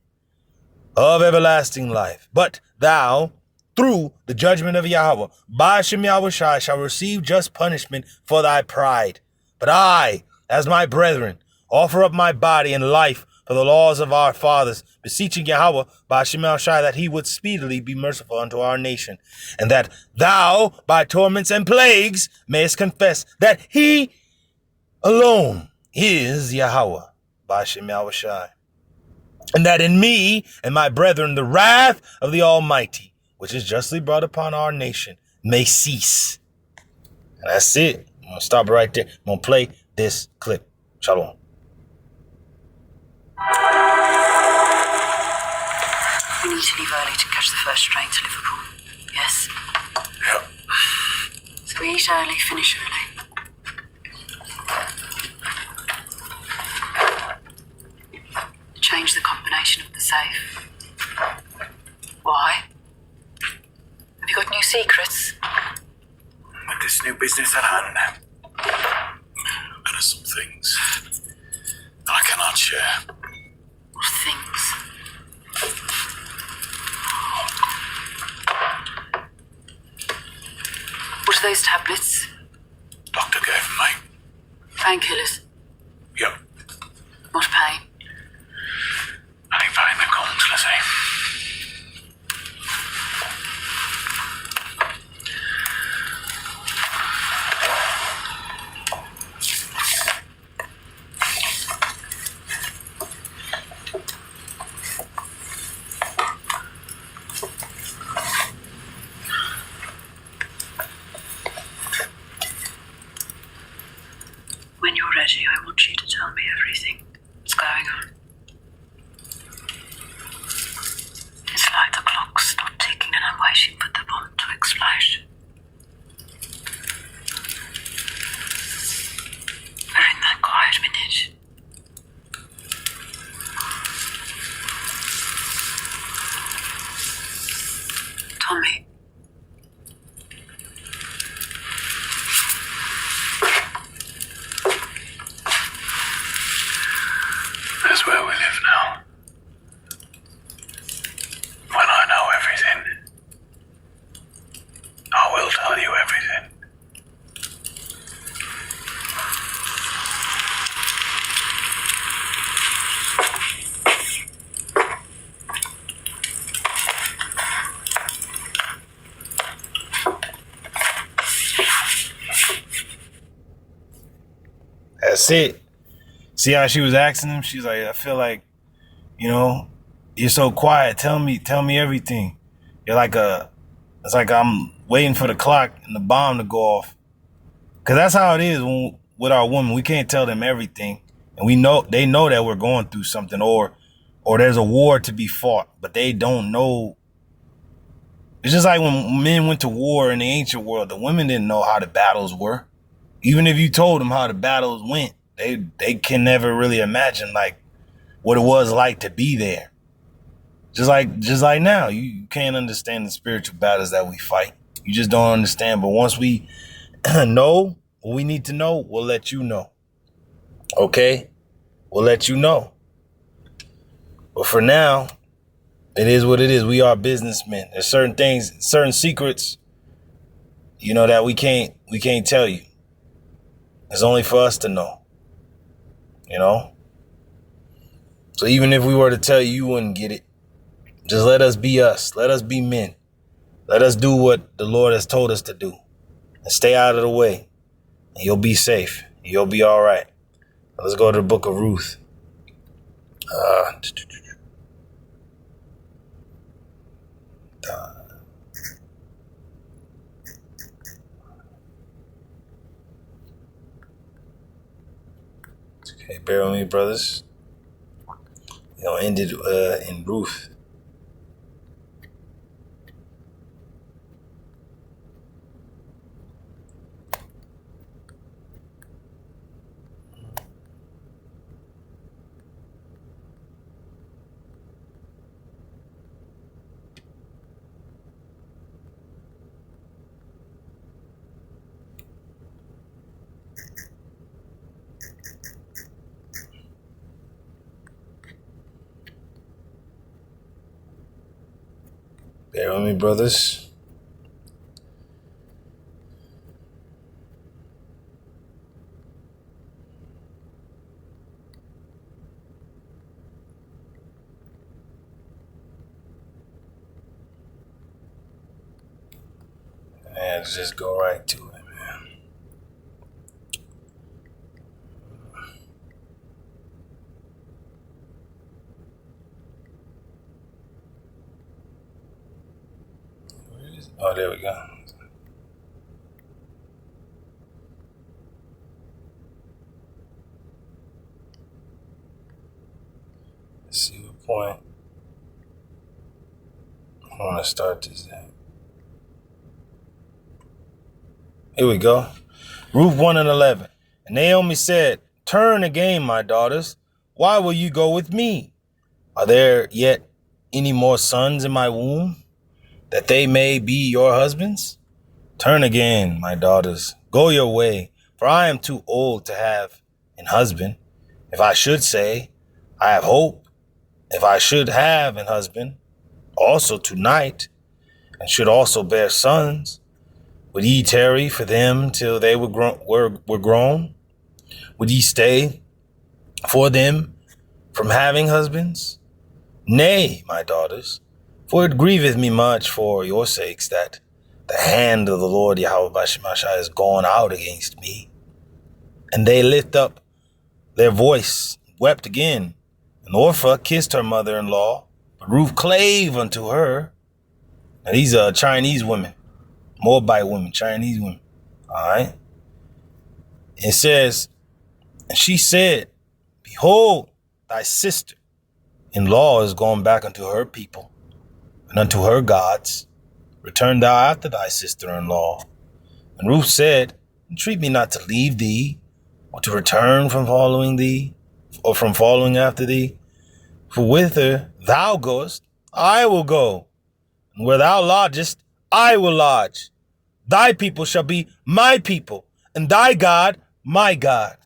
of everlasting life. But thou, through the judgment of YAHAWAH, BAHASHAM YAHAWASHI, shall receive just punishment for thy pride. But I, as my brethren, offer up my body and life for the laws of our fathers, beseeching YAHAWAH, BAHASHAM YAHAWASHI, that he would speedily be merciful unto our nation, and that thou, by torments and plagues, mayest confess that he alone is YAHAWAH, BAHASHAM YAHAWASHI, and that in me and my brethren the wrath of the Almighty, which is justly brought upon our nation, may cease. And that's it. I'm going to stop right there. I'm going to play this clip. Shalom. We need to leave early to catch the first train to Liverpool. Yes? Yep. So we eat early, finish early. Change the combination of the safe. Why? Have you got new secrets? With this new business at hand, there are some things that I cannot share. What things? What are those tablets? Doctor gave them, mate. Painkillers? Yep. What pain? Any pain that comes, Lizzie. When you're ready, I want you to tell me everything that's going on. It's like the clock's stopped ticking and I'm waiting for the bomb to explode. We're in that quiet minute. Tommy. That's where we live now. When I know everything, I will tell you everything. That's it. See how she was asking him? She's like, I feel like, you're so quiet. Tell me everything. You're like it's like I'm waiting for the clock and the bomb to go off. Cause that's how it is with our women. We can't tell them everything. And they know that we're going through something or there's a war to be fought, but they don't know. It's just like when men went to war in the ancient world, the women didn't know how the battles were. Even if you told them how the battles went, they can never really imagine like what it was like to be there. Just like now, you can't understand the spiritual battles that we fight. You just don't understand. But once we know what we need to know, we'll let you know. Okay? We'll let you know. But for now, it is what it is. We are businessmen. There's certain things, certain secrets, that we can't tell you. It's only for us to know. So even if we were to tell you, you wouldn't get it. Just let us be us. Let us be men. Let us do what the Lord has told us to do and stay out of the way. and you'll be safe. You'll be all right. Let's go to the book of Ruth. Okay, bear with me, brothers. Ended in Ruth. Bear with me, brothers. And let's just go right to it, man. Where is it? Oh, there we go. Let's see what point I want to start this at. Here we go. Ruth 1 and 11. And Naomi said, "Turn again, my daughters. Why will you go with me? Are there yet any more sons in my womb, that they may be your husbands? Turn again, my daughters. Go your way, for I am too old to have an husband. If I should say, I have hope, if I should have an husband, also tonight, and should also bear sons, would ye tarry for them till they were grown? Would ye stay for them from having husbands? Nay, my daughters, for it grieveth me much for your sakes that the hand of the Lord YAHAWASHI is gone out against me. And they lift up their voice, wept again. And Orpah kissed her mother-in-law, but Ruth clave unto her." Now these are Chinese women. Moabite women, Chinese women. All right. It says, and she said, "Behold, thy sister-in-law is gone back unto her people and unto her gods. Return thou after thy sister-in-law." And Ruth said, "Entreat me not to leave thee, or to return from following thee, or from following after thee. For whither thou goest, I will go, and where thou lodgest, I will lodge. Thy people shall be my people, and thy God, my God."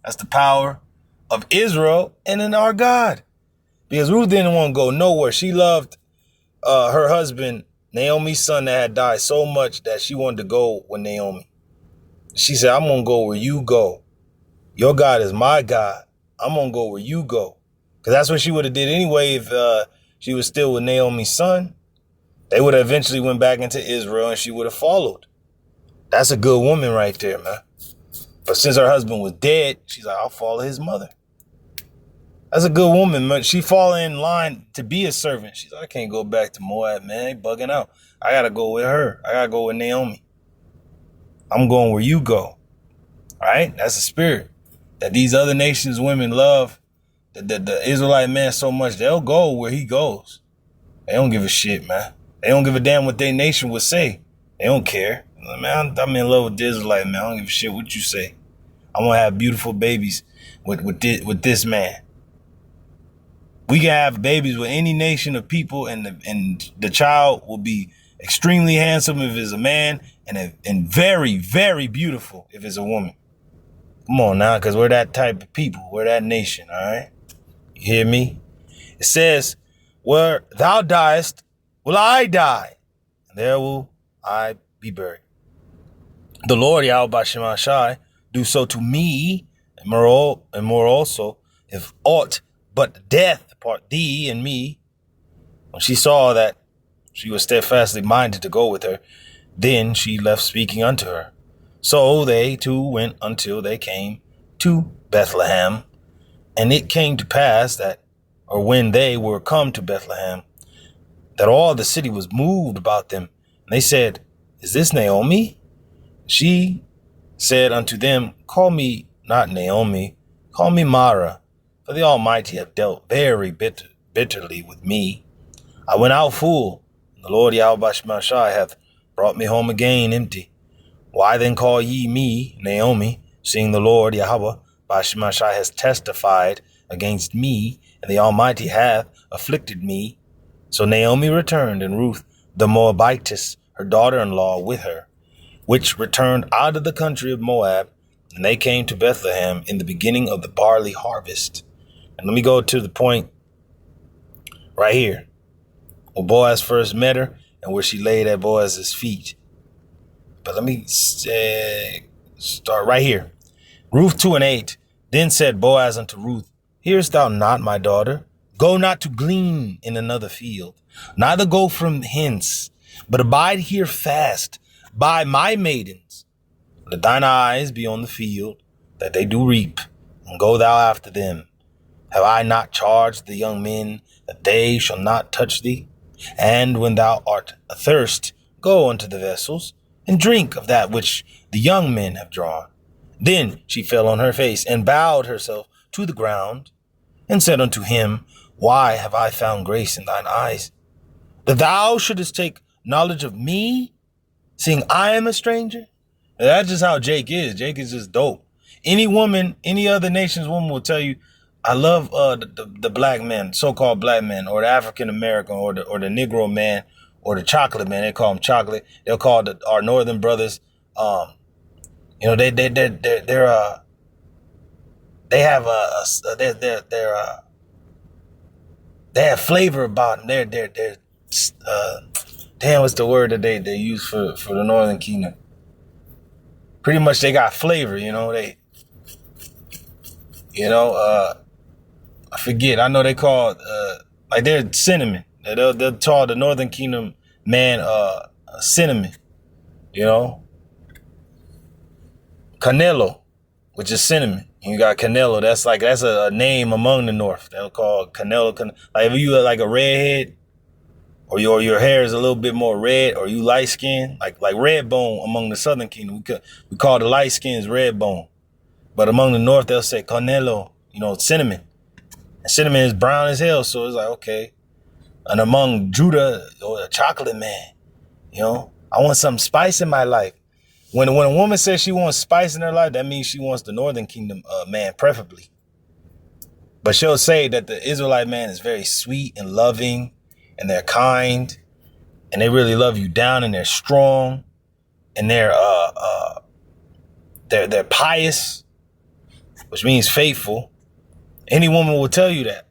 That's the power of Israel and in our God. Because Ruth didn't want to go nowhere. She loved her husband, Naomi's son, that had died so much that she wanted to go with Naomi. She said, "I'm going to go where you go. Your God is my God. I'm going to go where you go." Because that's what she would have did anyway if she was still with Naomi's son. They would have eventually went back into Israel and she would have followed. That's a good woman right there, man. But since her husband was dead, she's like, "I'll follow his mother." That's a good woman, man. She fall in line to be a servant. She's like, "I can't go back to Moab, man. They bugging out. I got to go with her. I got to go with Naomi. I'm going where you go." All right? That's the spirit that these other nations women love the Israelite man so much. They'll go where he goes. They don't give a shit, man. They don't give a damn what their nation would say. They don't care. Man, I'm in love with the Israelite, man. I don't give a shit what you say. I'm going to have beautiful babies with this man. We can have babies with any nation of people, and the child will be extremely handsome if it's a man, and very, very beautiful if it's a woman. Come on now, because we're that type of people. We're that nation, all right? You hear me? It says, "Where thou diest, will I die, and there will I be buried. The Lord YAHAWASHI do so to me, and more also, if aught but death part thee and me." When she saw that she was steadfastly minded to go with her, then she left speaking unto her. So they two went until they came to Bethlehem. And it came to pass that, or when they were come to Bethlehem, that all the city was moved about them. And they said, Is this Naomi? She said unto them, Call me not Naomi, call me Mara, for the Almighty have dealt very bitterly with me. I went out full, and the Lord YAHAWASHI hath brought me home again empty. Why then call ye me Naomi, seeing the Lord YAHAWASHI has testified against me, and the Almighty hath afflicted me? So Naomi returned, and Ruth the Moabitess, her daughter-in-law, with her, which returned out of the country of Moab, and they came to Bethlehem in the beginning of the barley harvest. And let me go to the point right here, where Boaz first met her and where she laid at Boaz's feet. But let me start right here. Ruth 2:8. Then said Boaz unto Ruth, Hearest thou not, my daughter? Go not to glean in another field, neither go from hence, but abide here fast by my maidens. Let thine eyes be on the field, that they do reap, and go thou after them. Have I not charged the young men that they shall not touch thee? And when thou art athirst, go unto the vessels, and drink of that which the young men have drawn. Then she fell on her face, and bowed herself to the ground, and said unto him, Why have I found grace in thine eyes, that thou shouldest take knowledge of me, seeing I am a stranger? And that's just how Jake is. Jake is just dope. Any woman, any other nation's woman will tell you, I love the black man, so-called black man, or the African American, or the Negro man, or the chocolate man. They call him chocolate. They'll call our northern brothers. They have flavor about them. They're damn, what's the word that they use for the Northern Kingdom? Pretty much they got flavor, I forget. I know they call like they're cinnamon. They'll call the Northern Kingdom man cinnamon, Canelo, which is cinnamon. You got Canelo. That's a name among the North. They'll call Canelo. Like if you look like a redhead, or your hair is a little bit more red, or you light skin, like red bone among the Southern Kingdom. We call the light skins red bone, but among the North they'll say Canelo. Cinnamon. And cinnamon is brown as hell, so it's like okay. And among Judah, or the chocolate man, I want some spice in my life. When a woman says she wants spice in her life, that means she wants the Northern Kingdom man, preferably. But she'll say that the Israelite man is very sweet and loving, and they're kind, and they really love you down, and they're strong, and they're pious, which means faithful. Any woman will tell you that.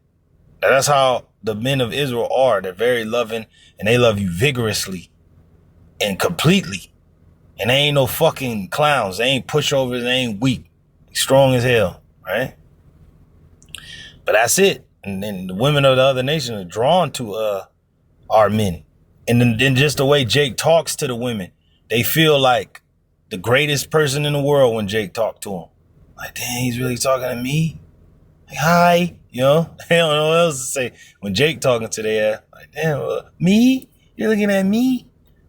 That's how the men of Israel are. They're very loving, and they love you vigorously and completely. And they ain't no fucking clowns. They ain't pushovers. They ain't weak. They strong as hell, right? But that's it. And then the women of the other nations are drawn to our men. And then just the way Jake talks to the women, they feel like the greatest person in the world when Jake talked to them. Like, damn, he's really talking to me? Like, hi. They don't know what else to say. When Jake talking to their, like, damn, me? You're looking at me?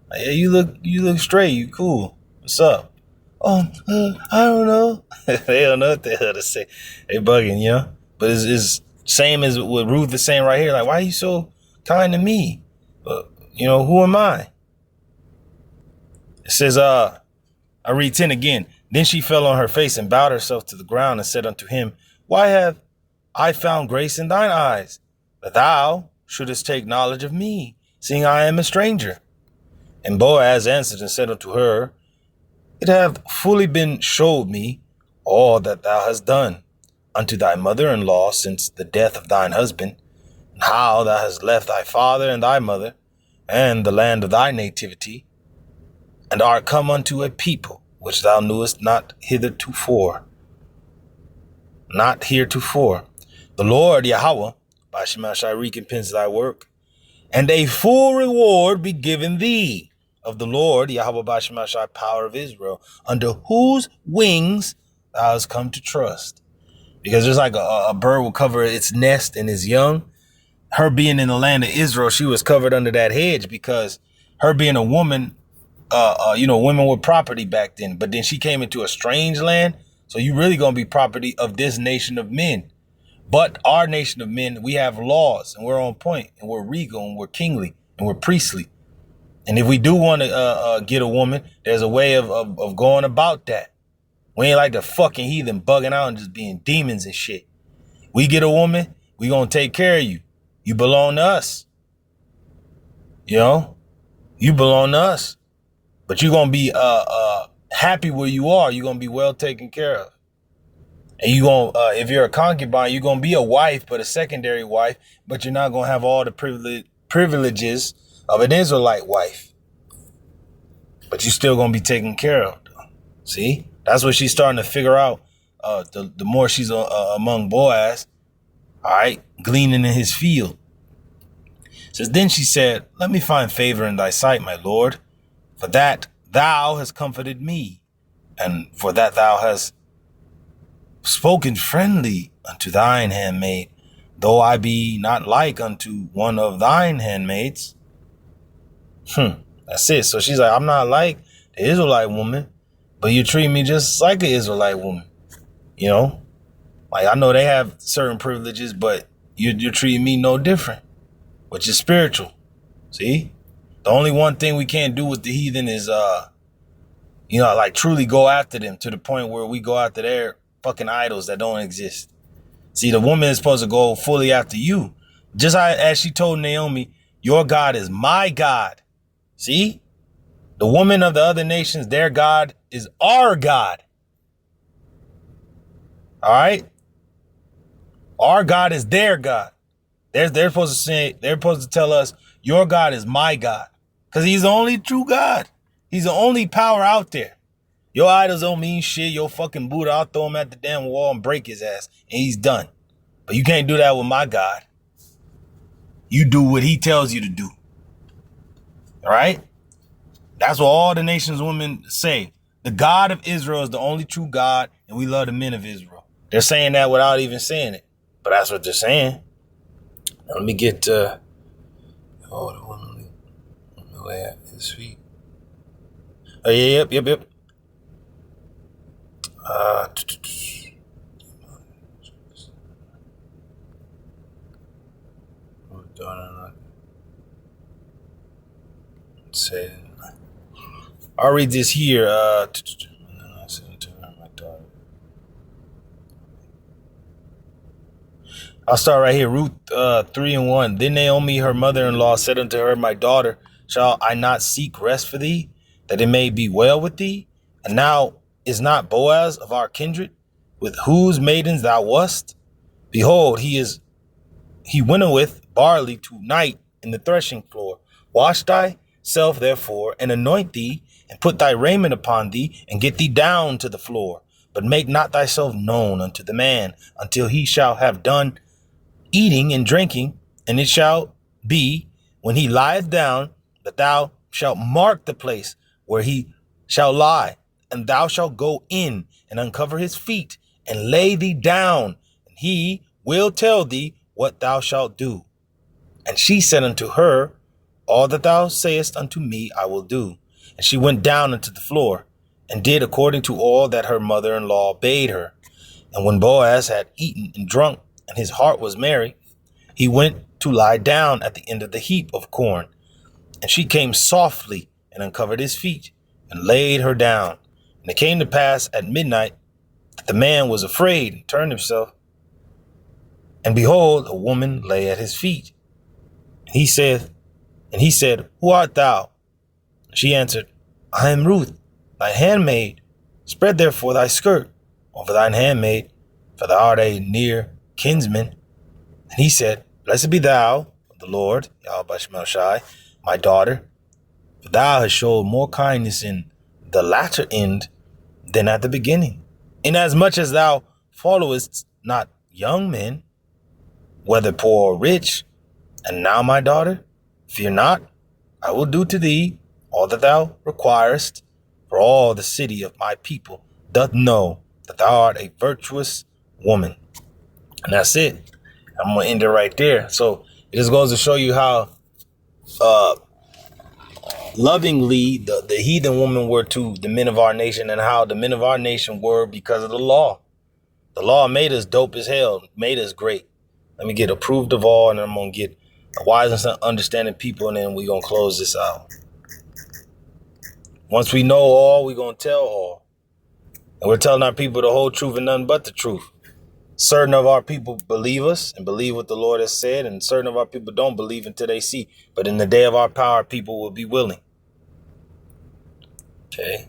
Like, yeah, you look straight. You cool. What's up? I don't know. They don't know what the hell to say. They bugging, But it's same as what Ruth is saying right here. Like, why are you so kind to me? Who am I? It says, I read 10 again. Then she fell on her face and bowed herself to the ground and said unto him, Why have I found grace in thine eyes, that thou shouldest take knowledge of me, seeing I am a stranger? And Boaz answered and said unto her, It hath fully been showed me all that thou hast done unto thy mother-in-law since the death of thine husband, and how thou hast left thy father and thy mother, and the land of thy nativity, and art come unto a people which thou knewest not heretofore. The Lord YAHAWAH, BAHASHAM, recompense thy work, and a full reward be given thee. of the Lord, Yahweh Bashemashai, power of Israel, under whose wings thou hast come to trust. Because just like a bird will cover its nest and its young, her being in the land of Israel, she was covered under that hedge because her being a woman, women were property back then. But then she came into a strange land. So you really going to be property of this nation of men. But our nation of men, we have laws and we're on point and we're regal and we're kingly and we're priestly. And if we do want to get a woman, there's a way of going about that. We ain't like the fucking heathen bugging out and just being demons and shit. We get a woman, we going to take care of you. You belong to us. You know, you belong to us. But you're going to be happy where you are. You're going to be well taken care of. And you going if you're a concubine, you're going to be a wife, but a secondary wife, but you're not going to have all the privileges of an Israelite wife. But you're still going to be taken care of. See, that's what she's starting to figure out. The more she's among Boaz, all right, gleaning in his field. Says, then she said, let me find favor in thy sight, my Lord, for that thou hast comforted me, and for that thou hast spoken friendly unto thine handmaid, though I be not like unto one of thine handmaids. That's it. So she's like, I'm not like the Israelite woman, but you treat me just like an Israelite woman. You know, like I know they have certain privileges, but you're treating me no different, which is spiritual. See, the only one thing we can't do with the heathen is, like truly go after them to the point where we go after their fucking idols that don't exist. See, the woman is supposed to go fully after you. Just as she told Naomi, your God is my God. See, the woman of the other nations, their God is our God. All right. Our God is their God. They're supposed to say, they're supposed to tell us your God is my God. Because he's the only true God. He's the only power out there. Your idols don't mean shit. Your fucking Buddha, I'll throw him at the damn wall and break his ass. And he's done. But you can't do that with my God. You do what he tells you to do. All right? That's what all the nations women say. The God of Israel is the only true God, and we love the men of Israel. They're saying that without even saying it. But that's what they're saying. Now, let me get the woman lay at his feet. Oh, yeah, yep. I'll read this here. I'll start right here. Ruth 3:1. Then Naomi, her mother-in-law, said unto her, my daughter, shall I not seek rest for thee, that it may be well with thee? And now is not Boaz of our kindred, with whose maidens thou wast? Behold, he winnoweth barley tonight in the threshing floor. Wash thyself therefore, and anoint thee, and put thy raiment upon thee, and get thee down to the floor. But make not thyself known unto the man, until he shall have done eating and drinking. And it shall be, when he lieth down, that thou shalt mark the place where he shall lie, and thou shalt go in and uncover his feet, and lay thee down, and he will tell thee what thou shalt do. And she said unto her, all that thou sayest unto me I will do. And she went down unto the floor, and did according to all that her mother-in-law bade her. And when Boaz had eaten and drunk, and his heart was merry, he went to lie down at the end of the heap of corn. And she came softly and uncovered his feet, and laid her down. And it came to pass at midnight that the man was afraid and turned himself. And behold, a woman lay at his feet. And he said, who art thou? She answered, I am Ruth, thy handmaid. Spread therefore thy skirt over thine handmaid, for thou art a near kinsman. And he said, blessed be thou of the Lord, Yahawah, my daughter, for thou hast showed more kindness in the latter end than at the beginning, inasmuch as thou followest not young men, whether poor or rich. And now, my daughter, fear not, I will do to thee all that thou requirest, for all the city of my people doth know that thou art a virtuous woman. And that's it. I'm going to end it right there. So it just goes to show you how lovingly the heathen women were to the men of our nation, and how the men of our nation were because of the law. The law made us dope as hell, made us great. Let me get approved of all, and I'm going to get a wise and understanding people, and then we're going to close this out. Once we know all, we're going to tell all. And we're telling our people the whole truth and nothing but the truth. Certain of our people believe us and believe what the Lord has said, and certain of our people don't believe until they see. But in the day of our power, people will be willing. Okay.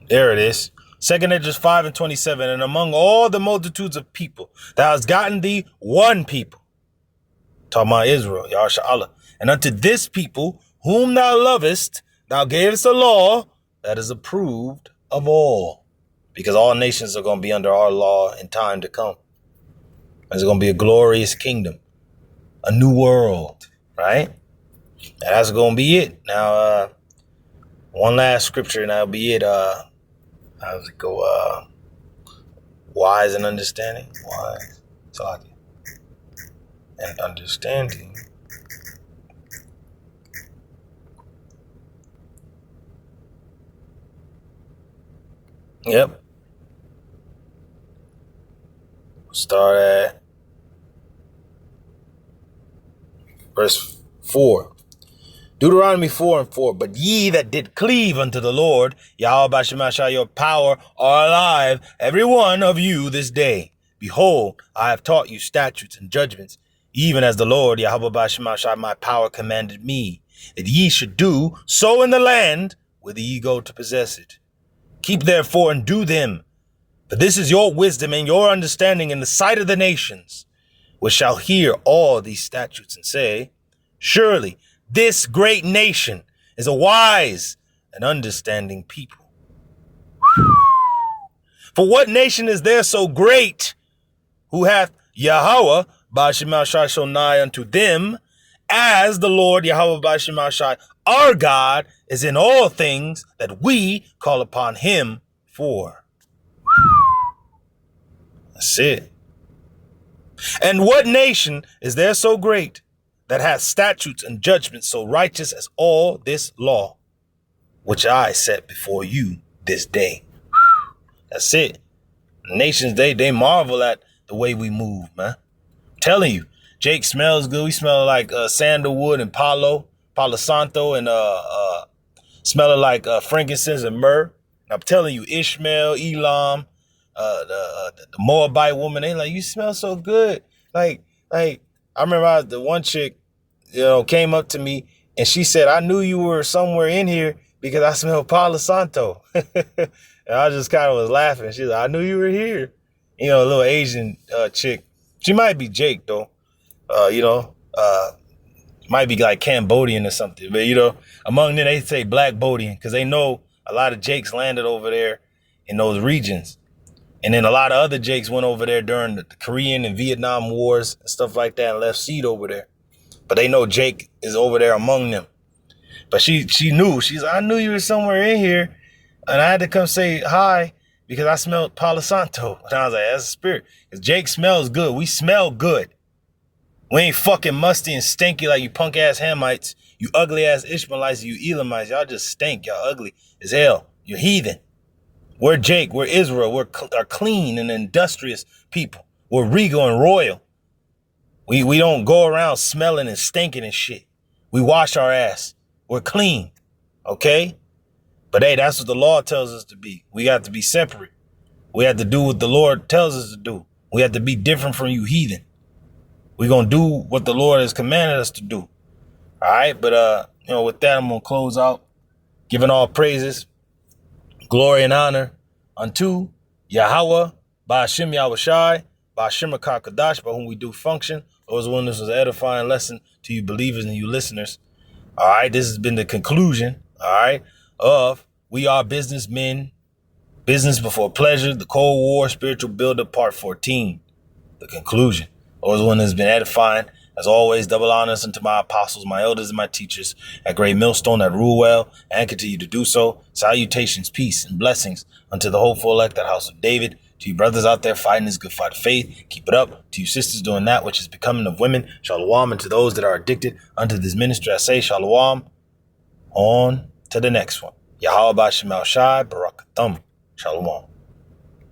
There it is. 2 Edges 5:27. And among all the multitudes of people, thou hast gotten thee one people. Talking about Israel, YAHAWASHI. And unto this people, whom thou lovest, thou gavest a law that is approved of all. Because all nations are going to be under our law in time to come. There's going to be a glorious kingdom, a new world, right? And that's going to be it. Now, one last scripture, and that'll be it. How does it go? Wise and understanding. Wise. And understanding. Yep. Start at verse 4. Deuteronomy 4:4. But ye that did cleave unto the Lord, YAHAWASHI, your power, are alive, every one of you this day. Behold, I have taught you statutes and judgments, even as the Lord, YAHAWASHI, my power, commanded me, that ye should do so in the land whither ye go to possess it. Keep therefore and do them, for this is your wisdom and your understanding in the sight of the nations, which shall hear all these statutes and say, surely this great nation is a wise and understanding people. For what nation is there so great, who hath YAHAWAH BAHASHAM so nigh unto them, as the Lord YAHAWAH BAHASHAM, our God, is in all things that we call upon him for. That's it. And what nation is there so great, that hath statutes and judgments so righteous as all this law, which I set before you this day? That's it. Nations, they marvel at the way we move, man. I'm telling you, Jake smells good. We smell like sandalwood and Palo Santo, and smelling like frankincense and myrrh. And I'm telling you, Ishmael, Elam, the Moabite woman, they like, you smell so good. Like I remember the one chick, came up to me and she said, I knew you were somewhere in here because I smelled Palo Santo. And I just kind of was laughing. She's like, I knew you were here. A little Asian chick. She might be Jake though. Might be like Cambodian or something. But among them, they say Black Bodian because they know a lot of Jakes landed over there in those regions. And then a lot of other Jakes went over there during the Korean and Vietnam wars and stuff like that and left seed over there. But they know Jake is over there among them. But she knew. She's like, I knew you were somewhere in here. And I had to come say hi because I smelled Palo Santo. And I was like, that's a spirit. Because Jake smells good. We smell good. We ain't fucking musty and stinky like you punk ass Hamites, you ugly ass Ishmaelites, you Elamites. Y'all just stink. Y'all ugly as hell. You're heathen. We're Jake. We're Israel. We're clean and industrious people. We're regal and royal. We don't go around smelling and stinking and shit. We wash our ass. We're clean. Okay? But hey, that's what the law tells us to be. We got to be separate. We have to do what the Lord tells us to do. We have to be different from you heathen. We're going to do what the Lord has commanded us to do. All right? But, with that, I'm going to close out giving all praises, glory, and honor unto YAHAWAH, BAHASHAM, YAHAWASHI, BAHASHAM, QADASH, by whom we do function. Those one, this was an edifying lesson to you believers and you listeners. All right, this has been the conclusion, all right, of We Are Businessmen, Business Before Pleasure, the Cold War, Spiritual Builder, Part 14. The conclusion. Lord's one has been edifying. As always, double honors unto my apostles, my elders, and my teachers at Great Millstone that rule well and continue to do so. Salutations, peace, and blessings unto the hopeful elect, that house of David. To you brothers out there fighting this good fight of faith, keep it up. To you sisters doing that which is becoming of women, Shalawam. And to those that are addicted unto this ministry, I say Shalawam. On to the next one. YAHAWAH BAHASHAM, BARAK, AHTHAM. Shalawam.